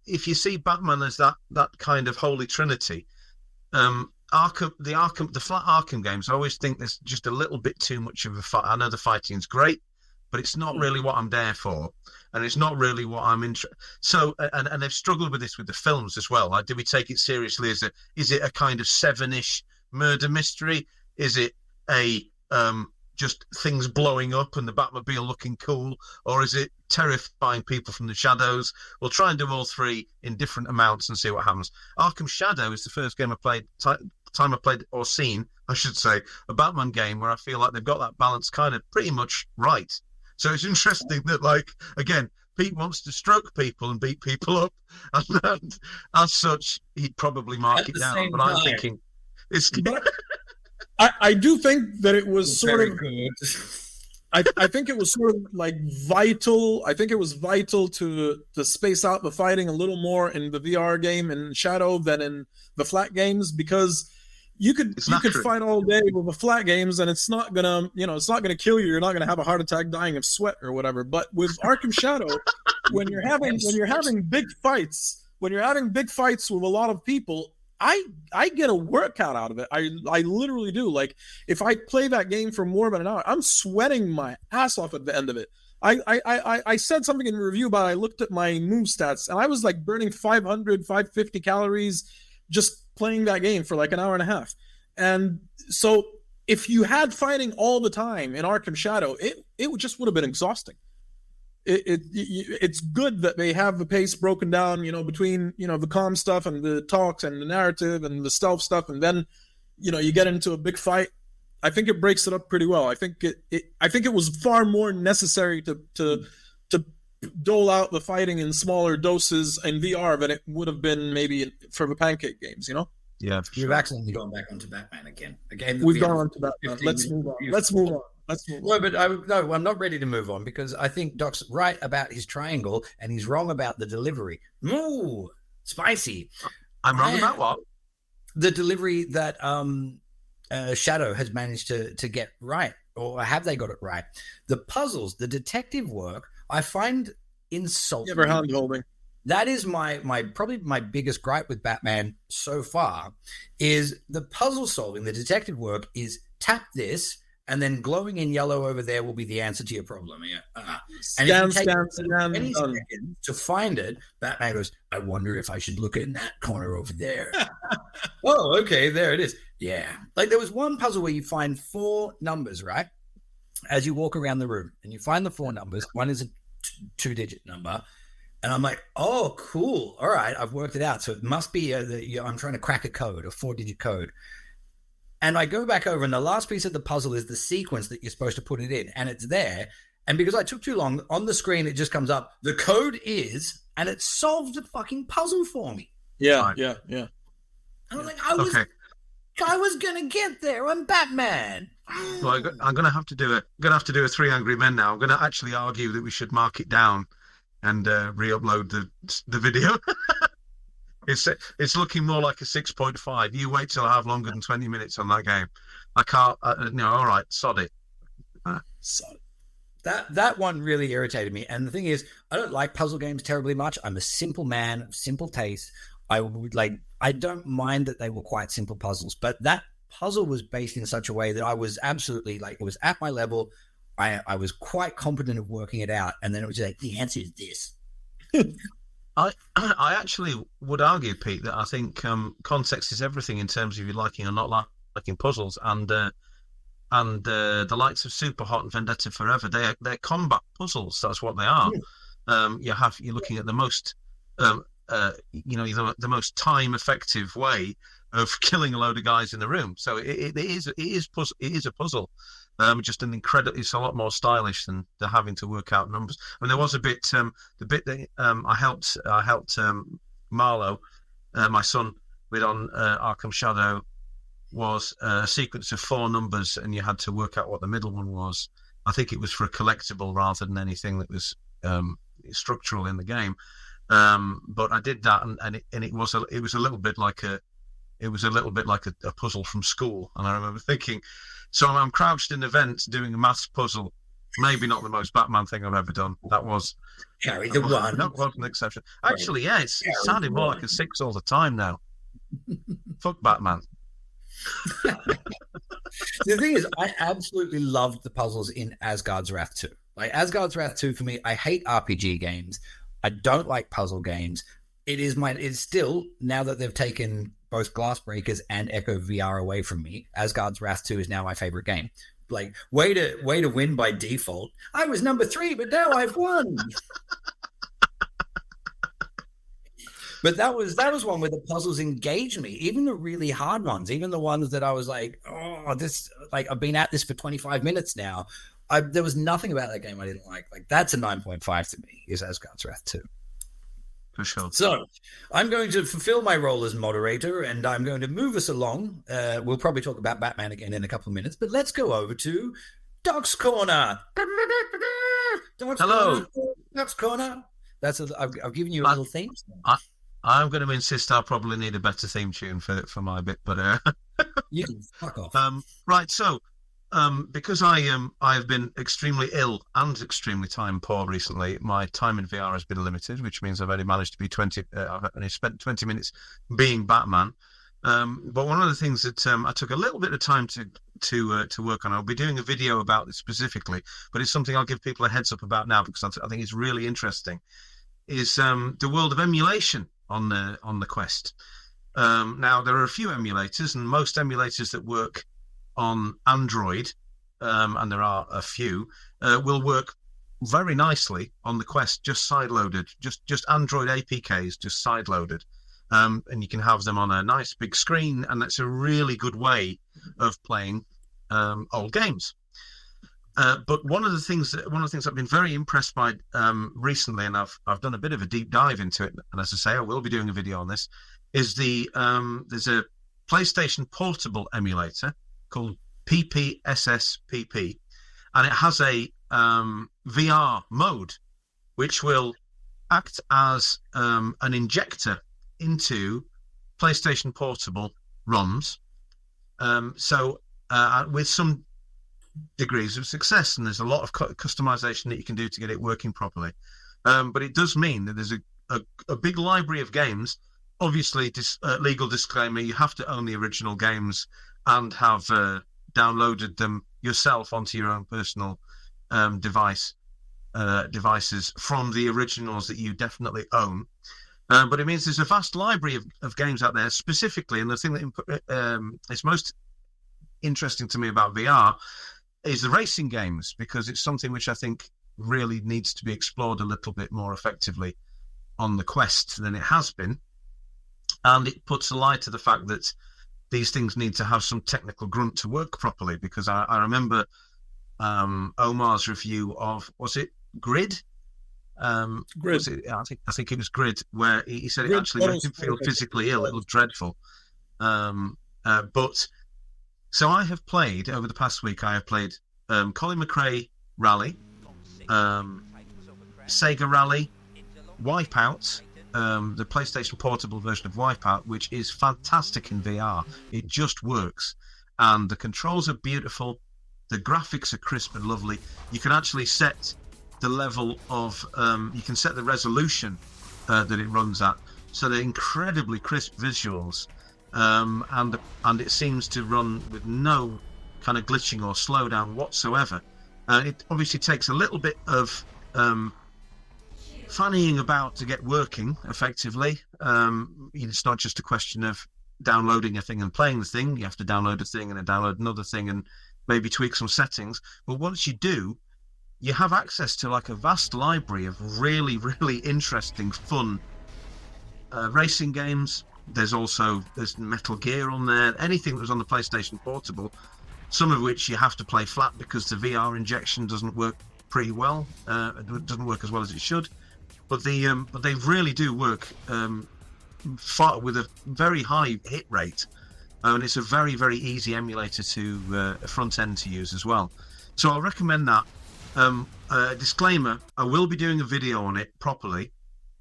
if you see Batman as that kind of holy trinity, the flat Arkham games, I always think there's just a little bit too much of a fight. I know the fighting's great, but it's not really what I'm there for, and it's not really what I'm interested. So, and they've struggled with this with the films as well. Like, do we take it seriously? Is it a kind of Seven-ish murder mystery? Is it a just things blowing up and the Batmobile looking cool, or is it terrifying people from the shadows? We'll try and do all three in different amounts and see what happens. Arkham Shadow is the first game I played. Time I played or seen, I should say, a Batman game where I feel like they've got that balance kind of pretty much right. So it's interesting that, again, Pete wants to stroke people and beat people up, and as such, he'd probably mark it down. But I'm thinking, it's. I do think that it was sort of good. I think it was sort of vital. I think it was vital to space out the fighting a little more in the VR game in Shadow than in the flat games, because you could fight all day with the flat games and it's not gonna kill you. You're not gonna have a heart attack dying of sweat or whatever. But with Arkham Shadow, when you're having big fights with a lot of people, I get a workout out of it. I literally do. Like, if I play that game for more than an hour, I'm sweating my ass off at the end of it. I said something in the review about I looked at my move stats and I was burning 550 calories just playing that game for an hour and a half. And so if you had fighting all the time in Arkham Shadow, it just would have been exhausting. It's good that they have the pace broken down, between the calm stuff and the talks and the narrative and the stealth stuff, and then you get into a big fight. I think it breaks it up pretty well. I think it was far more necessary to dole out the fighting in smaller doses in VR than it would have been maybe for the pancake games. Yeah, you've accidentally gone back onto Batman again. A game that we've gone on to Batman. Let's move on. No, but I'm not ready to move on because I think Doc's right about his triangle and he's wrong about the delivery. Ooh, spicy. I'm wrong about what? The delivery that Shadow has managed to get right, or have they got it right? The puzzles, the detective work, I find insulting. Never hand holding. That is my probably my biggest gripe with Batman so far, is the puzzle solving, the detective work is tap this, and then glowing in yellow over there will be the answer to your problem. Yeah. And if you take 20 seconds to find it, Batman goes, I wonder if I should look in that corner over there. Oh, okay, there it is. Yeah. There was one puzzle where you find 4 numbers, right? As you walk around the room, and you find the 4 numbers. One is a 2-digit number. And I'm like, oh, cool. All right, I've worked it out. So it must be I'm trying to crack a code, a 4-digit code. And I go back over, and the last piece of the puzzle is the sequence that you're supposed to put it in, and it's there. And because I took too long, on the screen it just comes up, the code is, and it solved the fucking puzzle for me. Yeah, Right. yeah. And I was like, Okay. I was gonna get there. I'm Batman. Well, I'm gonna have to do a Three Angry Men now. I'm gonna actually argue that we should mark it down and re-upload the video. It's looking more like a 6.5. You wait till I have longer than 20 minutes on that game. I can't. No, all right, sod it. That one really irritated me. And the thing is, I don't like puzzle games terribly much. I'm a simple man, simple taste. I don't mind that they were quite simple puzzles, but that puzzle was based in such a way that I was absolutely like, it was at my level. I was quite competent of working it out. And then it was like, the answer is this. I actually would argue, Pete, that I think context is everything in terms of you liking or not liking puzzles, and the likes of Super Hot and Vendetta Forever, they're combat puzzles. That's what they are. You're looking at the most the most time effective way of killing a load of guys in the room. So it is a puzzle. It's a lot more stylish than the having to work out numbers. I mean, there was a bit, the bit that I helped Marlo, my son, with on Arkham Shadow, was a sequence of 4 numbers, and you had to work out what the middle one was. I think it was for a collectible rather than anything that was structural in the game. But I did that, and it was a little bit like a puzzle from school. And I remember thinking, so I'm crouched in the vent doing a maths puzzle. Maybe not the most Batman thing I've ever done. That was Carry the one. That was an exception. Actually, yeah, it's sounding more like a 6 all the time now. Fuck Batman. The thing is, I absolutely loved the puzzles in Asgard's Wrath 2. Like, Asgard's Wrath 2, for me, I hate RPG games. I don't like puzzle games. It's still, now that they've taken both Glassbreakers and Echo VR away from me, Asgard's Wrath 2 is now my favorite game. Like, way to win by default. I was number 3, but now I've won. But that was one where the puzzles engaged me, even the really hard ones, even the ones that I was like, oh, I've been at this for 25 minutes now. There was nothing about that game I didn't like. Like, that's a 9.5 to me, is Asgard's Wrath 2. For sure. So I'm going to fulfill my role as moderator, and I'm going to move us along. We'll probably talk about Batman again in a couple of minutes, but let's go over to Doc's Corner. Hello. Doc's Corner. I've given you a little theme. I'm going to insist I'll probably need a better theme tune for my bit, but you can fuck off. Right, so because I've been extremely ill and extremely time poor recently, my time in VR has been limited, which means I've only managed to be I've only spent 20 minutes being Batman. But one of the things that I took a little bit of time to work on, I'll be doing a video about this specifically, but it's something I'll give people a heads up about now because I think it's really interesting, is the world of emulation on the Quest. Now, there are a few emulators, and most emulators that work on Android, and there are a few, will work very nicely on the Quest, just sideloaded, just Android APKs, just sideloaded. And you can have them on a nice big screen, and that's a really good way of playing old games. But one of the things I've been very impressed by recently, and I've done a bit of a deep dive into it, and as I say, I will be doing a video on this, is there's a PlayStation Portable emulator called PPSSPP, and it has a VR mode which will act as an injector into PlayStation Portable ROMs. With some degrees of success, and there's a lot of customization that you can do to get it working properly. But it does mean that there's a big library of games. Obviously, legal disclaimer, you have to own the original games and have downloaded them yourself onto your own personal devices from the originals that you definitely own. But it means there's a vast library of games out there specifically, and the thing that is most interesting to me about VR is the racing games, because it's something which I think really needs to be explored a little bit more effectively on the Quest than it has been. And it puts a light to the fact that these things need to have some technical grunt to work properly, because I remember Omar's review of, was it Grid? Grid. I think it was Grid, where he said Grid it actually made him feel physically ill. It looked dreadful. But so I have played over the past week. I have played Colin McRae Rally, Sega Rally, Wipeout, the PlayStation Portable version of Wipeout, which is fantastic in VR. It just works, and the controls are beautiful. The graphics are crisp and lovely. You can actually set the level of, you can set the resolution that it runs at, so they're incredibly crisp visuals, and it seems to run with no kind of glitching or slowdown whatsoever. It obviously takes a little bit of fannying about to get working effectively. It's not just a question of downloading a thing and playing the thing. You have to download a thing and then download another thing and maybe tweak some settings. But once you do, you have access to like a vast library of really, really interesting, fun racing games. There's Metal Gear on there, anything that was on the PlayStation Portable, some of which you have to play flat because the VR injection doesn't work pretty well. It doesn't work as well as it should. But they really do work with a very high hit rate, and it's a very, very easy emulator to front end to use as well. So I'll recommend that. Disclaimer: I will be doing a video on it properly,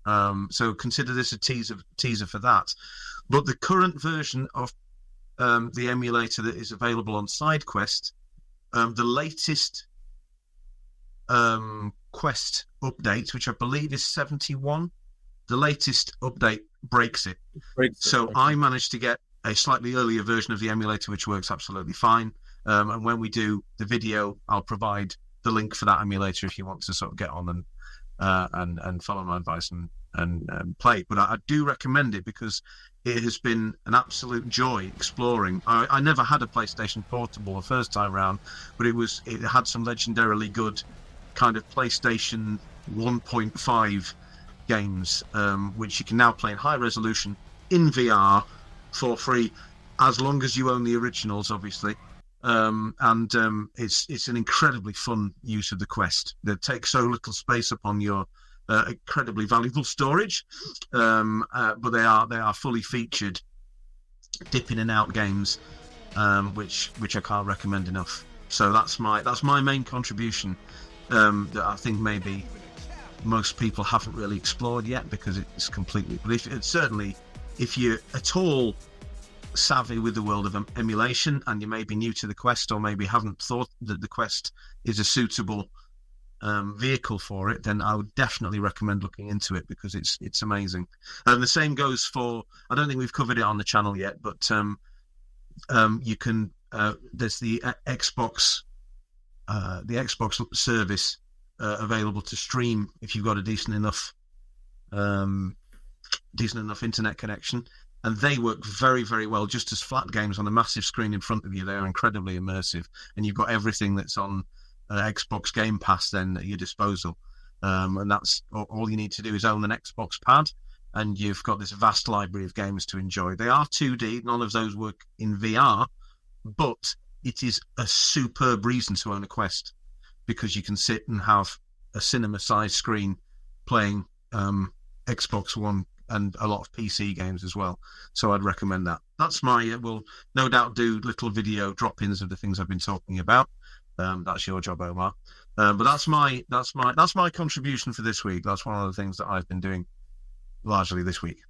so consider this a teaser for that. But the current version of the emulator that is available on SideQuest, the latest Quest update, which I believe is 71, the latest update breaks it. So I managed to get a slightly earlier version of the emulator, which works absolutely fine. And when we do the video, I'll provide the link for that emulator if you want to sort of get on and follow my advice and play. But I do recommend it because it has been an absolute joy exploring. I never had a PlayStation Portable the first time around, but it had some legendarily good kind of PlayStation 1.5 games, which you can now play in high resolution in VR for free, as long as you own the originals, obviously. It's an incredibly fun use of the Quest that takes so little space up on your incredibly valuable storage, but they are fully featured dip in and out games, which I can't recommend enough. So that's my main contribution, that I think maybe most people haven't really explored yet because it's completely. But if you're at all savvy with the world of emulation and you may be new to the Quest or maybe haven't thought that the Quest is a suitable vehicle for it, then I would definitely recommend looking into it because it's amazing. And the same goes for, I don't think we've covered it on the channel yet, but you can there's the Xbox service available to stream if you've got a decent enough internet connection. And they work very, very well, just as flat games on a massive screen in front of you. They're incredibly immersive, and you've got everything that's on Xbox Game Pass then at your disposal. And that's all you need to do is own an Xbox pad, and you've got this vast library of games to enjoy. They are 2D; none of those work in VR, but it is a superb reason to own a Quest because you can sit and have a cinema-sized screen playing Xbox One and a lot of PC games as well. So I'd recommend that. That's we'll no doubt do little video drop-ins of the things I've been talking about. That's your job, Omar. But that's my contribution for this week. That's one of the things that I've been doing largely this week.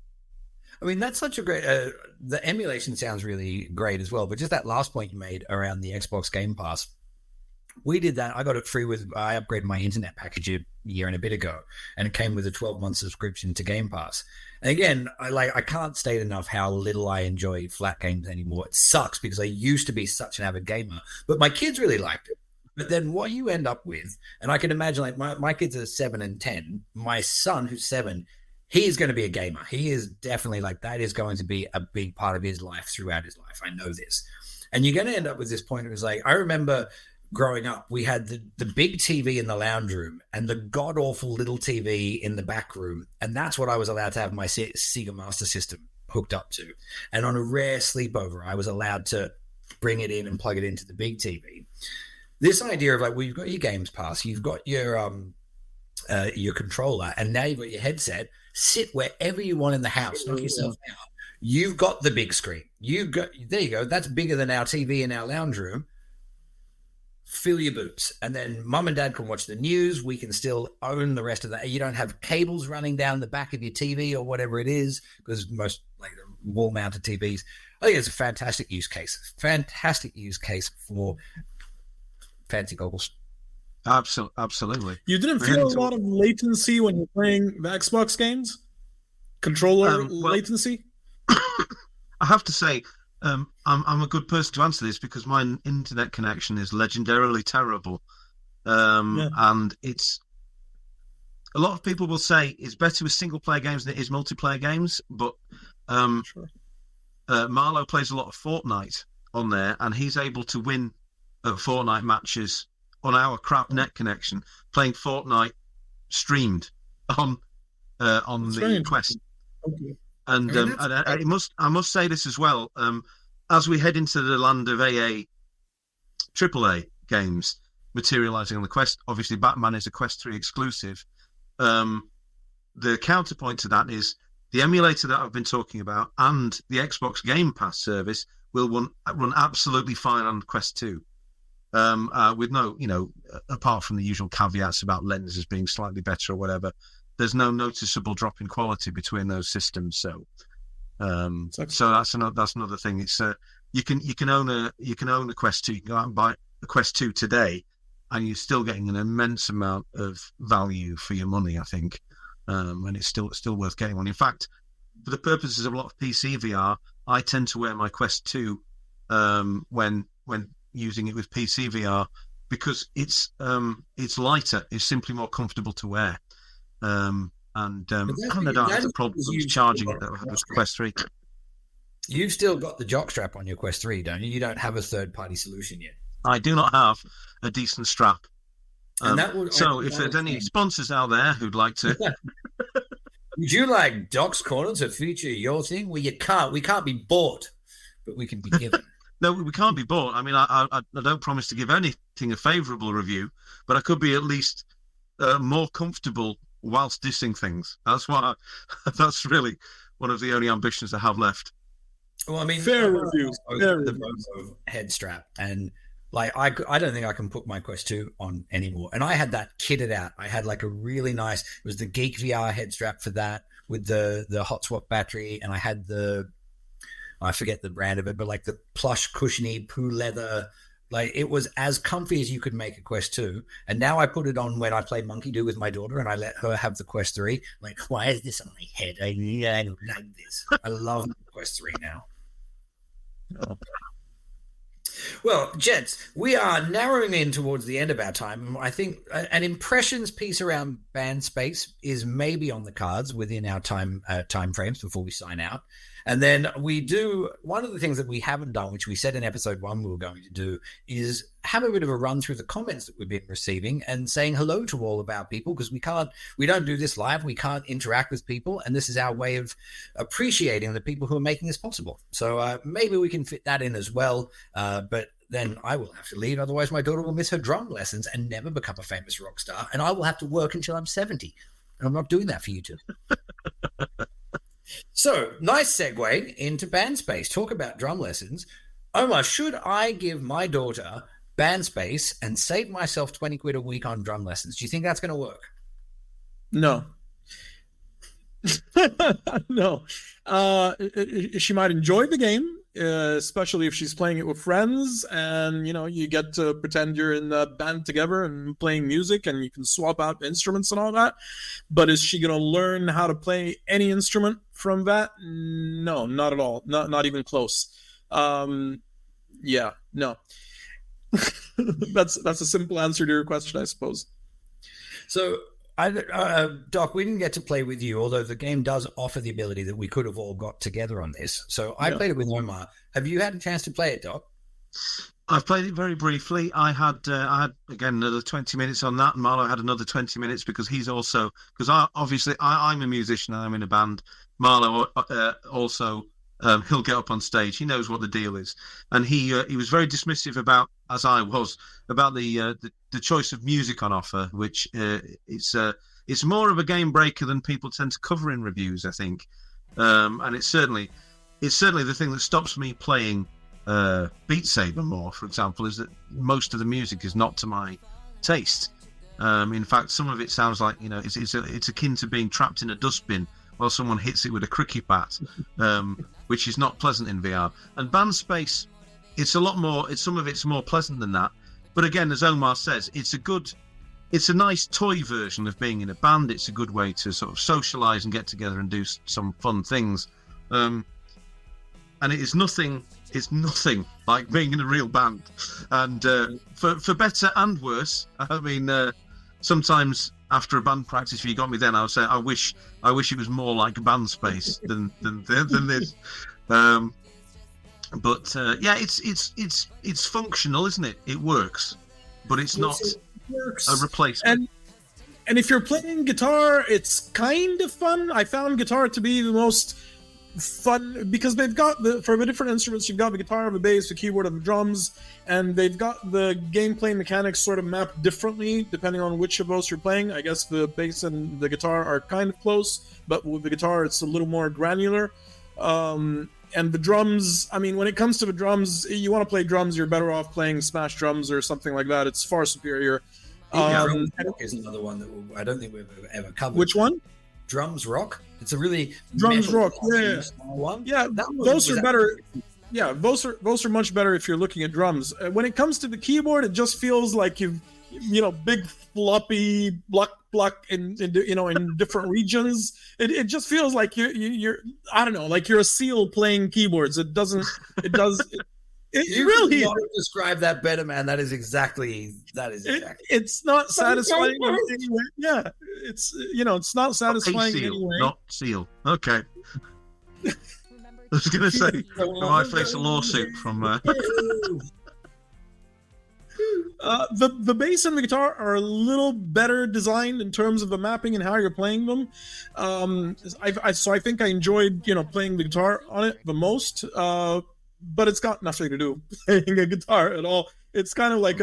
I mean, that's such a great. The emulation sounds really great as well. But just that last point you made around the Xbox Game Pass, we did that. I got it free I upgraded my internet package a year and a bit ago, and it came with a 12-month subscription to Game Pass. And again, I can't state enough how little I enjoy flat games anymore. It sucks because I used to be such an avid gamer, but my kids really liked it. But then what you end up with, and I can imagine, like my kids are 7 and 10. My son, who's 7, he is going to be a gamer. He is definitely that is going to be a big part of his life throughout his life. I know this. And you're going to end up with this point where it's like, I remember growing up, we had the big TV in the lounge room and the god-awful little TV in the back room. And that's what I was allowed to have my Sega Master System hooked up to. And on a rare sleepover, I was allowed to bring it in and plug it into the big TV. this idea of like, well, you've got your Games Pass, you've got your controller, and now you've got your headset. Sit wherever you want in the house. Knock yourself out. You've got the big screen. There you go. That's bigger than our TV in our lounge room. Fill your boots, and then mum and dad can watch the news. We can still own the rest of that. You don't have cables running down the back of your TV or whatever it is, because most like wall-mounted TVs. I think it's a fantastic use case. Fantastic use case for fancy goggles. Absolutely. You didn't feel a lot of latency when you're playing the Xbox games? Controller latency? I have to say, I'm a good person to answer this because my internet connection is legendarily terrible. And it's a lot of people will say it's better with single player games than it is multiplayer games, but Marlo plays a lot of Fortnite on there, and he's able to win Fortnite matches on our crap net connection playing Fortnite streamed on the Quest. Okay. And I must say this as well. As we head into the land of AAA games materializing on the Quest, obviously Batman is a Quest 3 exclusive. The counterpoint to that is the emulator that I've been talking about and the Xbox Game Pass service will run absolutely fine on Quest 2. With no, apart from the usual caveats about lenses being slightly better or whatever, there's no noticeable drop in quality between those systems. So that's another thing. It's you can own a Quest 2. You can go out and buy a Quest 2 today, and you're still getting an immense amount of value for your money, I think, and it's still worth getting one. In fact, for the purposes of a lot of PC VR, I tend to wear my Quest 2 when using it with PC VR because it's lighter, it's simply more comfortable to wear, and I don't have the problems charging it that I have with Quest 3. You've still got the jock strap on your Quest 3, don't you? You don't have a third-party solution yet. I do not have a decent strap. If there's any sponsors out there who'd like to, would you like Doc's Corner to feature your thing? Well, we can't be bought, but we can be given. No, we can't be bought. I mean, I don't promise to give anything a favourable review, but I could be at least more comfortable whilst dissing things. That's really one of the only ambitions I have left. Well, I mean, fair reviews. The Bobo head strap, and like I don't think I can put my Quest 2 on anymore. And I had that kitted out. I had like a really nice. It was the Geek VR head strap for that with the hot swap battery, and I had I forget the brand of it, but like the plush, cushiony, poo leather. Like it was as comfy as you could make a Quest 2. And now I put it on when I play Monkey Do with my daughter and I let her have the Quest 3. Like, why is this on my head? I don't like this. I love the Quest 3 now. Oh. Well, gents, we are narrowing in towards the end of our time. I think an impressions piece around band space is maybe on the cards within our time frames before we sign out. And then we do one of the things that we haven't done, which we said in episode 1 we were going to do, is have a bit of a run through the comments that we've been receiving and saying hello to all of our people, because we don't do this live. We can't interact with people. And this is our way of appreciating the people who are making this possible. So maybe we can fit that in as well. But then I will have to leave. Otherwise, my daughter will miss her drum lessons and never become a famous rock star. And I will have to work until I'm 70. And I'm not doing that for you two. So, nice segue into band space. Talk about drum lessons. Omar, should I give my daughter band space and save myself 20 quid a week on drum lessons? Do you think that's going to work? No. No. She might enjoy the game, especially if she's playing it with friends, and you get to pretend you're in the band together and playing music, and you can swap out instruments and all that. But is she going to learn how to play any instrument from that? No, not at all. Not even close. Yeah, no. That's a simple answer to your question, I suppose. So, Doc, we didn't get to play with you, although the game does offer the ability that we could have all got together on this. So I played it with Omar. Have you had a chance to play it, Doc? I've played it very briefly. I had again another 20 minutes on that, and Marlo had another 20 minutes because I'm a musician and I'm in a band. Marlo also he'll get up on stage. He knows what the deal is, and he was very dismissive about, as I was, about the choice of music on offer, which it's more of a game breaker than people tend to cover in reviews, I think, and it's certainly the thing that stops me playing Beat Saber more, for example, is that most of the music is not to my taste. In fact, some of it sounds like, it's akin to being trapped in a dustbin while someone hits it with a cricket bat, which is not pleasant in VR. And Band Space, it's a lot more. Some of it's more pleasant than that. But again, as Omar says, it's a nice toy version of being in a band. It's a good way to sort of socialise and get together and do some fun things. And it's nothing like being in a real band. And for better and worse, I mean, sometimes after a band practice, if you got me then, I would say I wish it was more like Band Space than this. But yeah, it's functional, isn't it? It works, but it's not a replacement. And if you're playing guitar, it's kind of fun. I found guitar to be the most fun because they've got for the different instruments, you've got the guitar, the bass, the keyboard, and the drums, and they've got the gameplay mechanics sort of mapped differently depending on which of those you're playing. I guess the bass and the guitar are kind of close, but with the guitar it's a little more granular. And the drums, I mean, when it comes to the drums, you want to play drums, you're better off playing Smash drums or something like that. It's far superior. Drums Rock is another one that I don't think we've ever covered. Which one? Drums Rock. It's a really Drums Rock. One. Yeah, those are better. Yeah, those are much better if you're looking at drums. When it comes to the keyboard, it just feels like big floppy block in different regions. It just feels like you're I don't know, like you're a seal playing keyboards. It does. You really could not describe that better, man. That is exactly. It's not satisfying in any way. Yeah, it's not satisfying in any way. Not seal. Okay. I was going to say, I might face a lawsuit from. The bass and the guitar are a little better designed in terms of the mapping and how you're playing them. So I think I enjoyed playing the guitar on it the most. But it's got nothing to do with playing a guitar at all. It's kind of like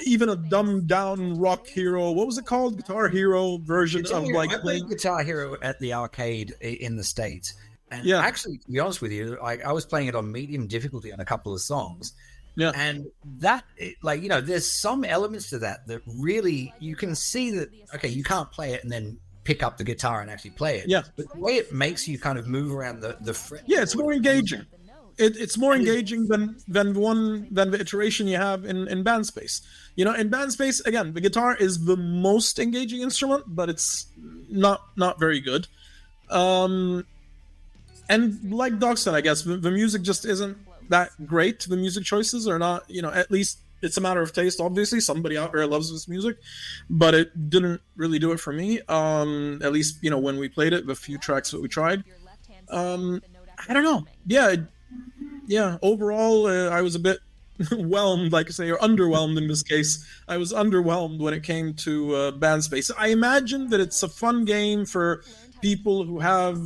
even a dumbed down Rock Hero. What was it called? Guitar Hero version of like playing Guitar Hero at the arcade in the States. And actually, to be honest with you, I was playing it on medium difficulty on a couple of songs. Yeah. And that, there's some elements to that really, you can see that, okay, you can't play it and then pick up the guitar and actually play it. Yeah. But the way it makes you kind of move around the fret. Yeah, it's more engaging. It's more engaging than the iteration you have in Band Space. In Band Space, again, the guitar is the most engaging instrument, but it's not very good. And like Doc said, I guess the music just isn't that great. The music choices are not, at least it's a matter of taste. Obviously, somebody out there loves this music, but it didn't really do it for me. At least when we played it, the few tracks that we tried. I don't know. Yeah, overall, I was a bit whelmed, like I say, or underwhelmed in this case. I was underwhelmed when it came to Band Space. I imagine that it's a fun game for people who have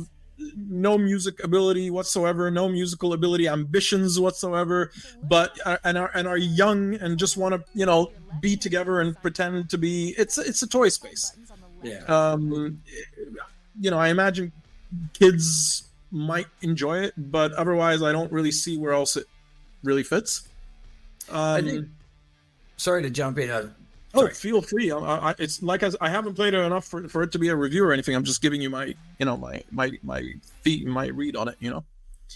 no music ability whatsoever, no musical ability ambitions whatsoever, but are young and just want to, be together and pretend to be. It's a toy space. Yeah. I imagine kids might enjoy it, but otherwise I don't really see where else it really fits. Sorry to jump in. Feel free. It's like I haven't played it enough for it to be a review or anything. I'm just giving you my read on it.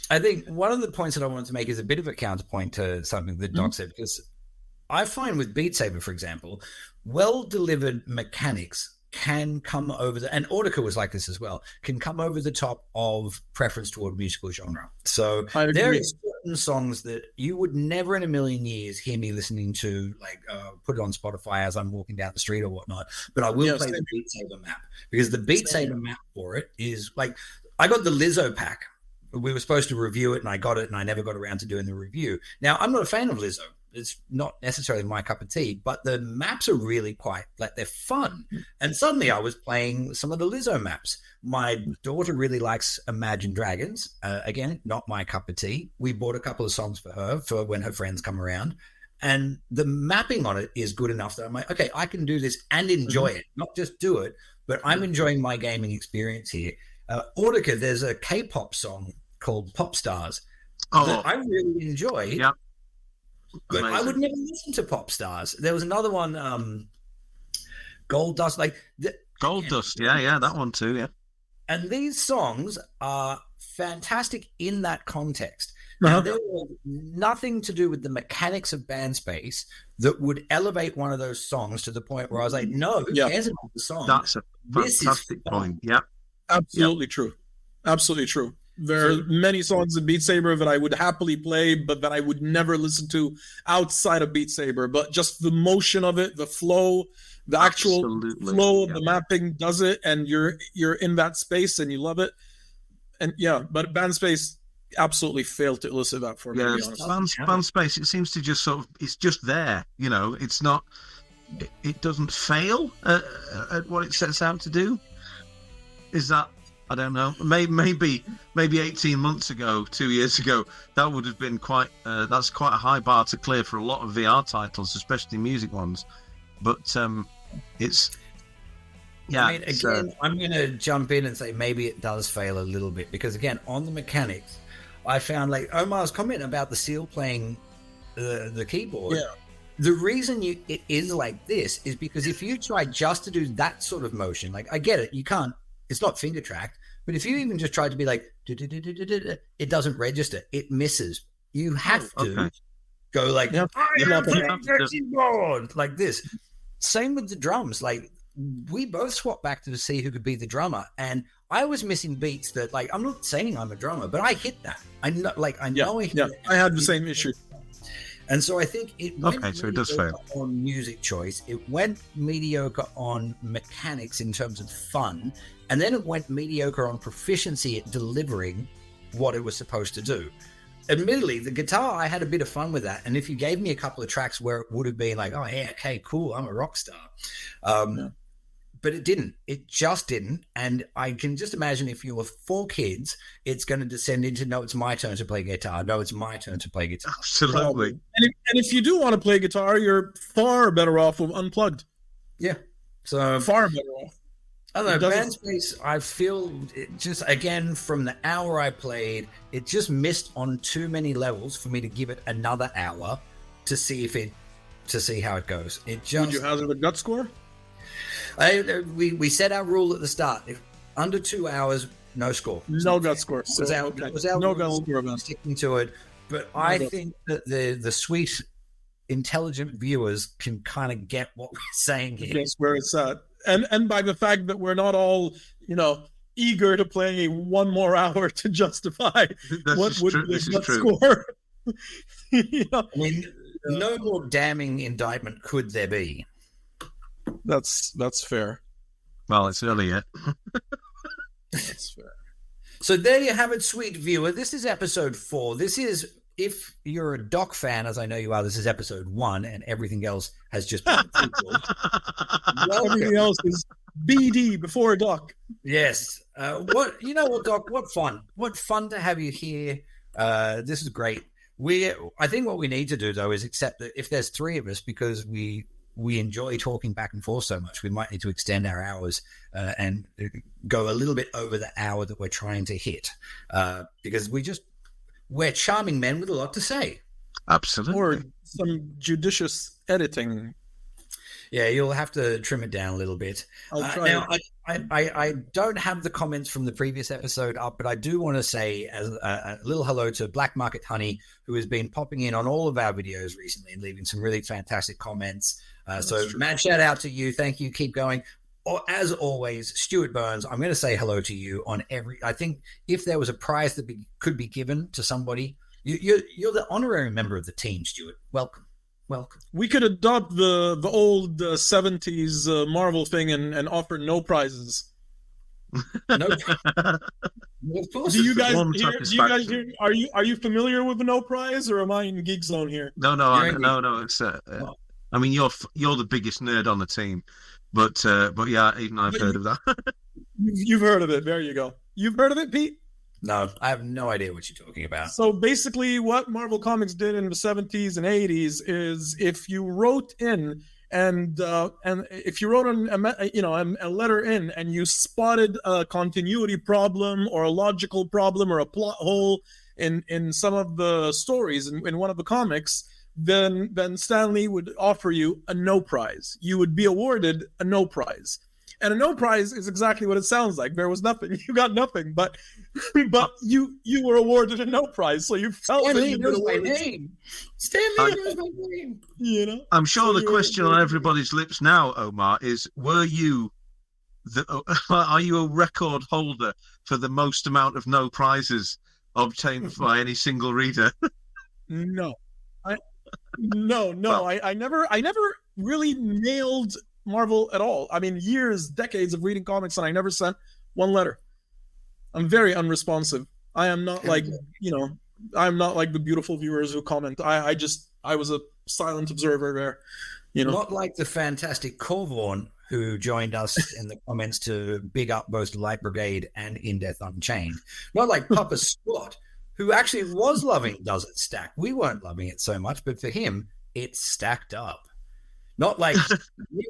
I think one of the points that I wanted to make is a bit of a counterpoint to something that Doc said, because I find with Beat Saber, for example, well-delivered mechanics can come over and Audica was like this as well, can come over the top of preference toward musical genre. So there are certain songs that you would never in a million years hear me listening to, like put it on Spotify as I'm walking down the street or whatnot, but I will play the Beat Saber map, because the Beat Saber map for it is like, I got the Lizzo pack. We were supposed to review it and I got it and I never got around to doing the review. Now, I'm not a fan of Lizzo. it's not necessarily my cup of tea, but the maps are really quite, like, they're fun. And suddenly I was playing some of the Lizzo maps. My daughter really likes Imagine Dragons. Again, not my cup of tea. We bought a couple of songs for her for when her friends come around. And the mapping on it is good enough that I'm like, okay, I can do this and enjoy it, not just do it, but I'm enjoying my gaming experience here. Audica, there's a K-pop song called Pop Stars that I really enjoy. Yeah. But Amazing. I would never listen to Pop Stars. There was another one, Gold Dust. Gold Dust, yeah, that one too, yeah. And these songs are fantastic in that context. Uh-huh. Now, there was nothing to do with the mechanics of band space that would elevate one of those songs to the point where I was like, no, who cares about the song? That's a fantastic point. Yeah. Absolutely true. Absolutely true. There are many songs in Beat Saber that I would happily play, but that I would never listen to outside of Beat Saber. But just the motion of it, the flow, the actual flow of the mapping does it, and you're in that space and you love it. And yeah, but band space absolutely failed to elicit that for me. Band space, it seems to just sort of, it's just there. You know, it's not, it doesn't fail at what it sets out to do. Is that, I don't know, maybe 18 months ago, 2 years ago, that would have been that's quite a high bar to clear for a lot of VR titles, especially music ones. But it's, yeah. I mean, again, I'm going to jump in and say maybe it does fail a little bit, because again, on the mechanics, I found, like Omar's comment about the seal playing the keyboard. Yeah. The reason it is like this is because if you try just to do that sort of motion, like, I get it, you can't, it's not finger tracked, but if you even just tried to be like, it doesn't register, it misses. You have to go like, keyboard, like this. Same with the drums. Like, we both swapped back to see who could be the drummer, and I was missing beats that, like, I'm not saying I'm a drummer, but I hit that. I know, like, I know I hit it. I had the same issue. And so I think it went so it does fail on music choice. It went mediocre on mechanics in terms of fun, and then it went mediocre on proficiency at delivering what it was supposed to do. Admittedly, the guitar, I had a bit of fun with that. And if you gave me a couple of tracks where it would have been like, oh, yeah, okay, cool, I'm a rock star. But it didn't. It just didn't. And I can just imagine if you were 4 kids, it's going to descend into, no, it's my turn to play guitar. No, it's my turn to play guitar. Absolutely. And if you do want to play guitar, you're far better off with unplugged. Yeah. So far better off. I don't know, band space, I feel it just, again, from the hour I played, it just missed on too many levels for me to give it another hour to see how it goes. It just, would you hazard a gut score? We set our rule at the start. If under 2 hours, no score. No gut score. So that was our no rule, gut score. Sticking to it. But I think that the sweet, intelligent viewers can kind of get what we're saying here. Guess where it's at. And by the fact that we're not all, eager to play one more hour to justify what would be the gut score. I mean, no more damning indictment could there be. That's fair. Well, it's early yet. That's fair. So there you have it, sweet viewer. This is episode 4. This is, if you're a Doc fan, as I know you are, this is episode 1, and everything else has just been everything else is BD before Doc. Yes. What Doc? What fun! What fun to have you here. This is great. I think what we need to do, though, is accept that if there's 3 of us, because we enjoy talking back and forth so much, we might need to extend our hours and go a little bit over the hour that we're trying to hit, because we're charming men with a lot to say. Absolutely. Or some judicious editing. Yeah, you'll have to trim it down a little bit. I'll try. Now, I don't have the comments from the previous episode up, but I do want to say a little hello to Black Market Honey, who has been popping in on all of our videos recently and leaving some really fantastic comments. So, mad shout out to you. Thank you. Keep going. Or, as always, Stuart Burns, I'm going to say hello to you on I think if there was a prize that could be given to somebody, you're the honorary member of the team, Stuart. Welcome. We could adopt the old 70s Marvel thing and offer no prizes. No, of course. Do you guys One hear? Do you guys hear? Are you familiar with the no prize, or am I in geek zone here? No, You're in no. It's I mean, you're the biggest nerd on the team, but yeah, even I've But heard of that. you've heard of it. There you go. You've heard of it, Pete? No, I have no idea what you're talking about. So basically, what Marvel Comics did in the 70s and 80s is if you wrote in and if you wrote a letter in and you spotted a continuity problem or a logical problem or a plot hole in some of the stories in one of the comics, then Stan Lee would offer you a no prize. You would be awarded a no prize. And a no prize is exactly what it sounds like. There was nothing. You got nothing, but you were awarded a no prize, so you felt Stan that Lee you'd knows been my awarded. name. Stan Lee knows my name. You know, I'm sure So the you were- question on everybody's lips now, Omar, is: are you a record holder for the most amount of no prizes obtained by any single reader? No, no. Well- I never really nailed Marvel at all. I mean, decades of reading comics, and I never sent one letter. I'm very unresponsive. I am not like I'm not like the beautiful viewers who comment. I was a silent observer there. Not like the fantastic Corvorn, who joined us in the comments to big up both Light Brigade and In Death Unchained. Not like Papa Scott, who actually was loving Does It Stack. We weren't loving it so much, but for him, it stacked up. Not like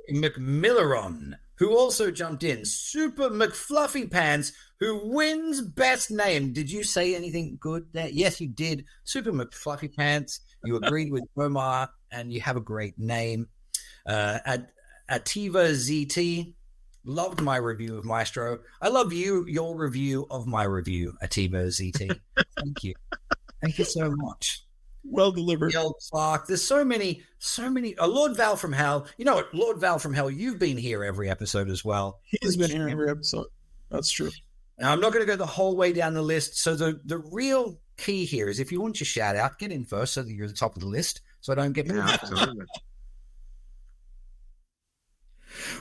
Nick McMilleron, who also jumped in. Super McFluffy Pants, who wins best name. Did you say anything good there? Yes, you did. Super McFluffy Pants. You agreed with Omar, and you have a great name. Ativa ZT, loved my review of Maestro. I love your review of my review, Ativa ZT. Thank you. Thank you so much. Well delivered. Neil Clark. There's so many. Lord Val from Hell. You know what, Lord Val from Hell, you've been here every episode as well. He's been here every episode. That's true. Now, I'm not going to go the whole way down the list. So the real key here is if you want your shout out, get in first so that you're at the top of the list. So I don't get Yeah, absolutely.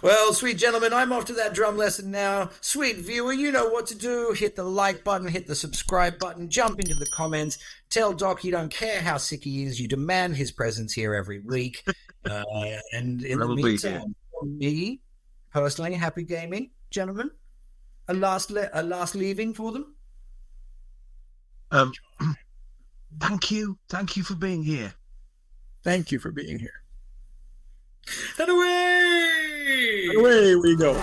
Well, sweet gentlemen, I'm off to that drum lesson now. Sweet viewer, you know what to do. Hit the like button, hit the subscribe button, jump into the comments. Tell Doc you don't care how sick he is. You demand his presence here every week. And in the meantime, for me, personally, happy gaming, gentlemen. A last leaving for them. Thank you for being here. Thank you for being here. And away! Away we go.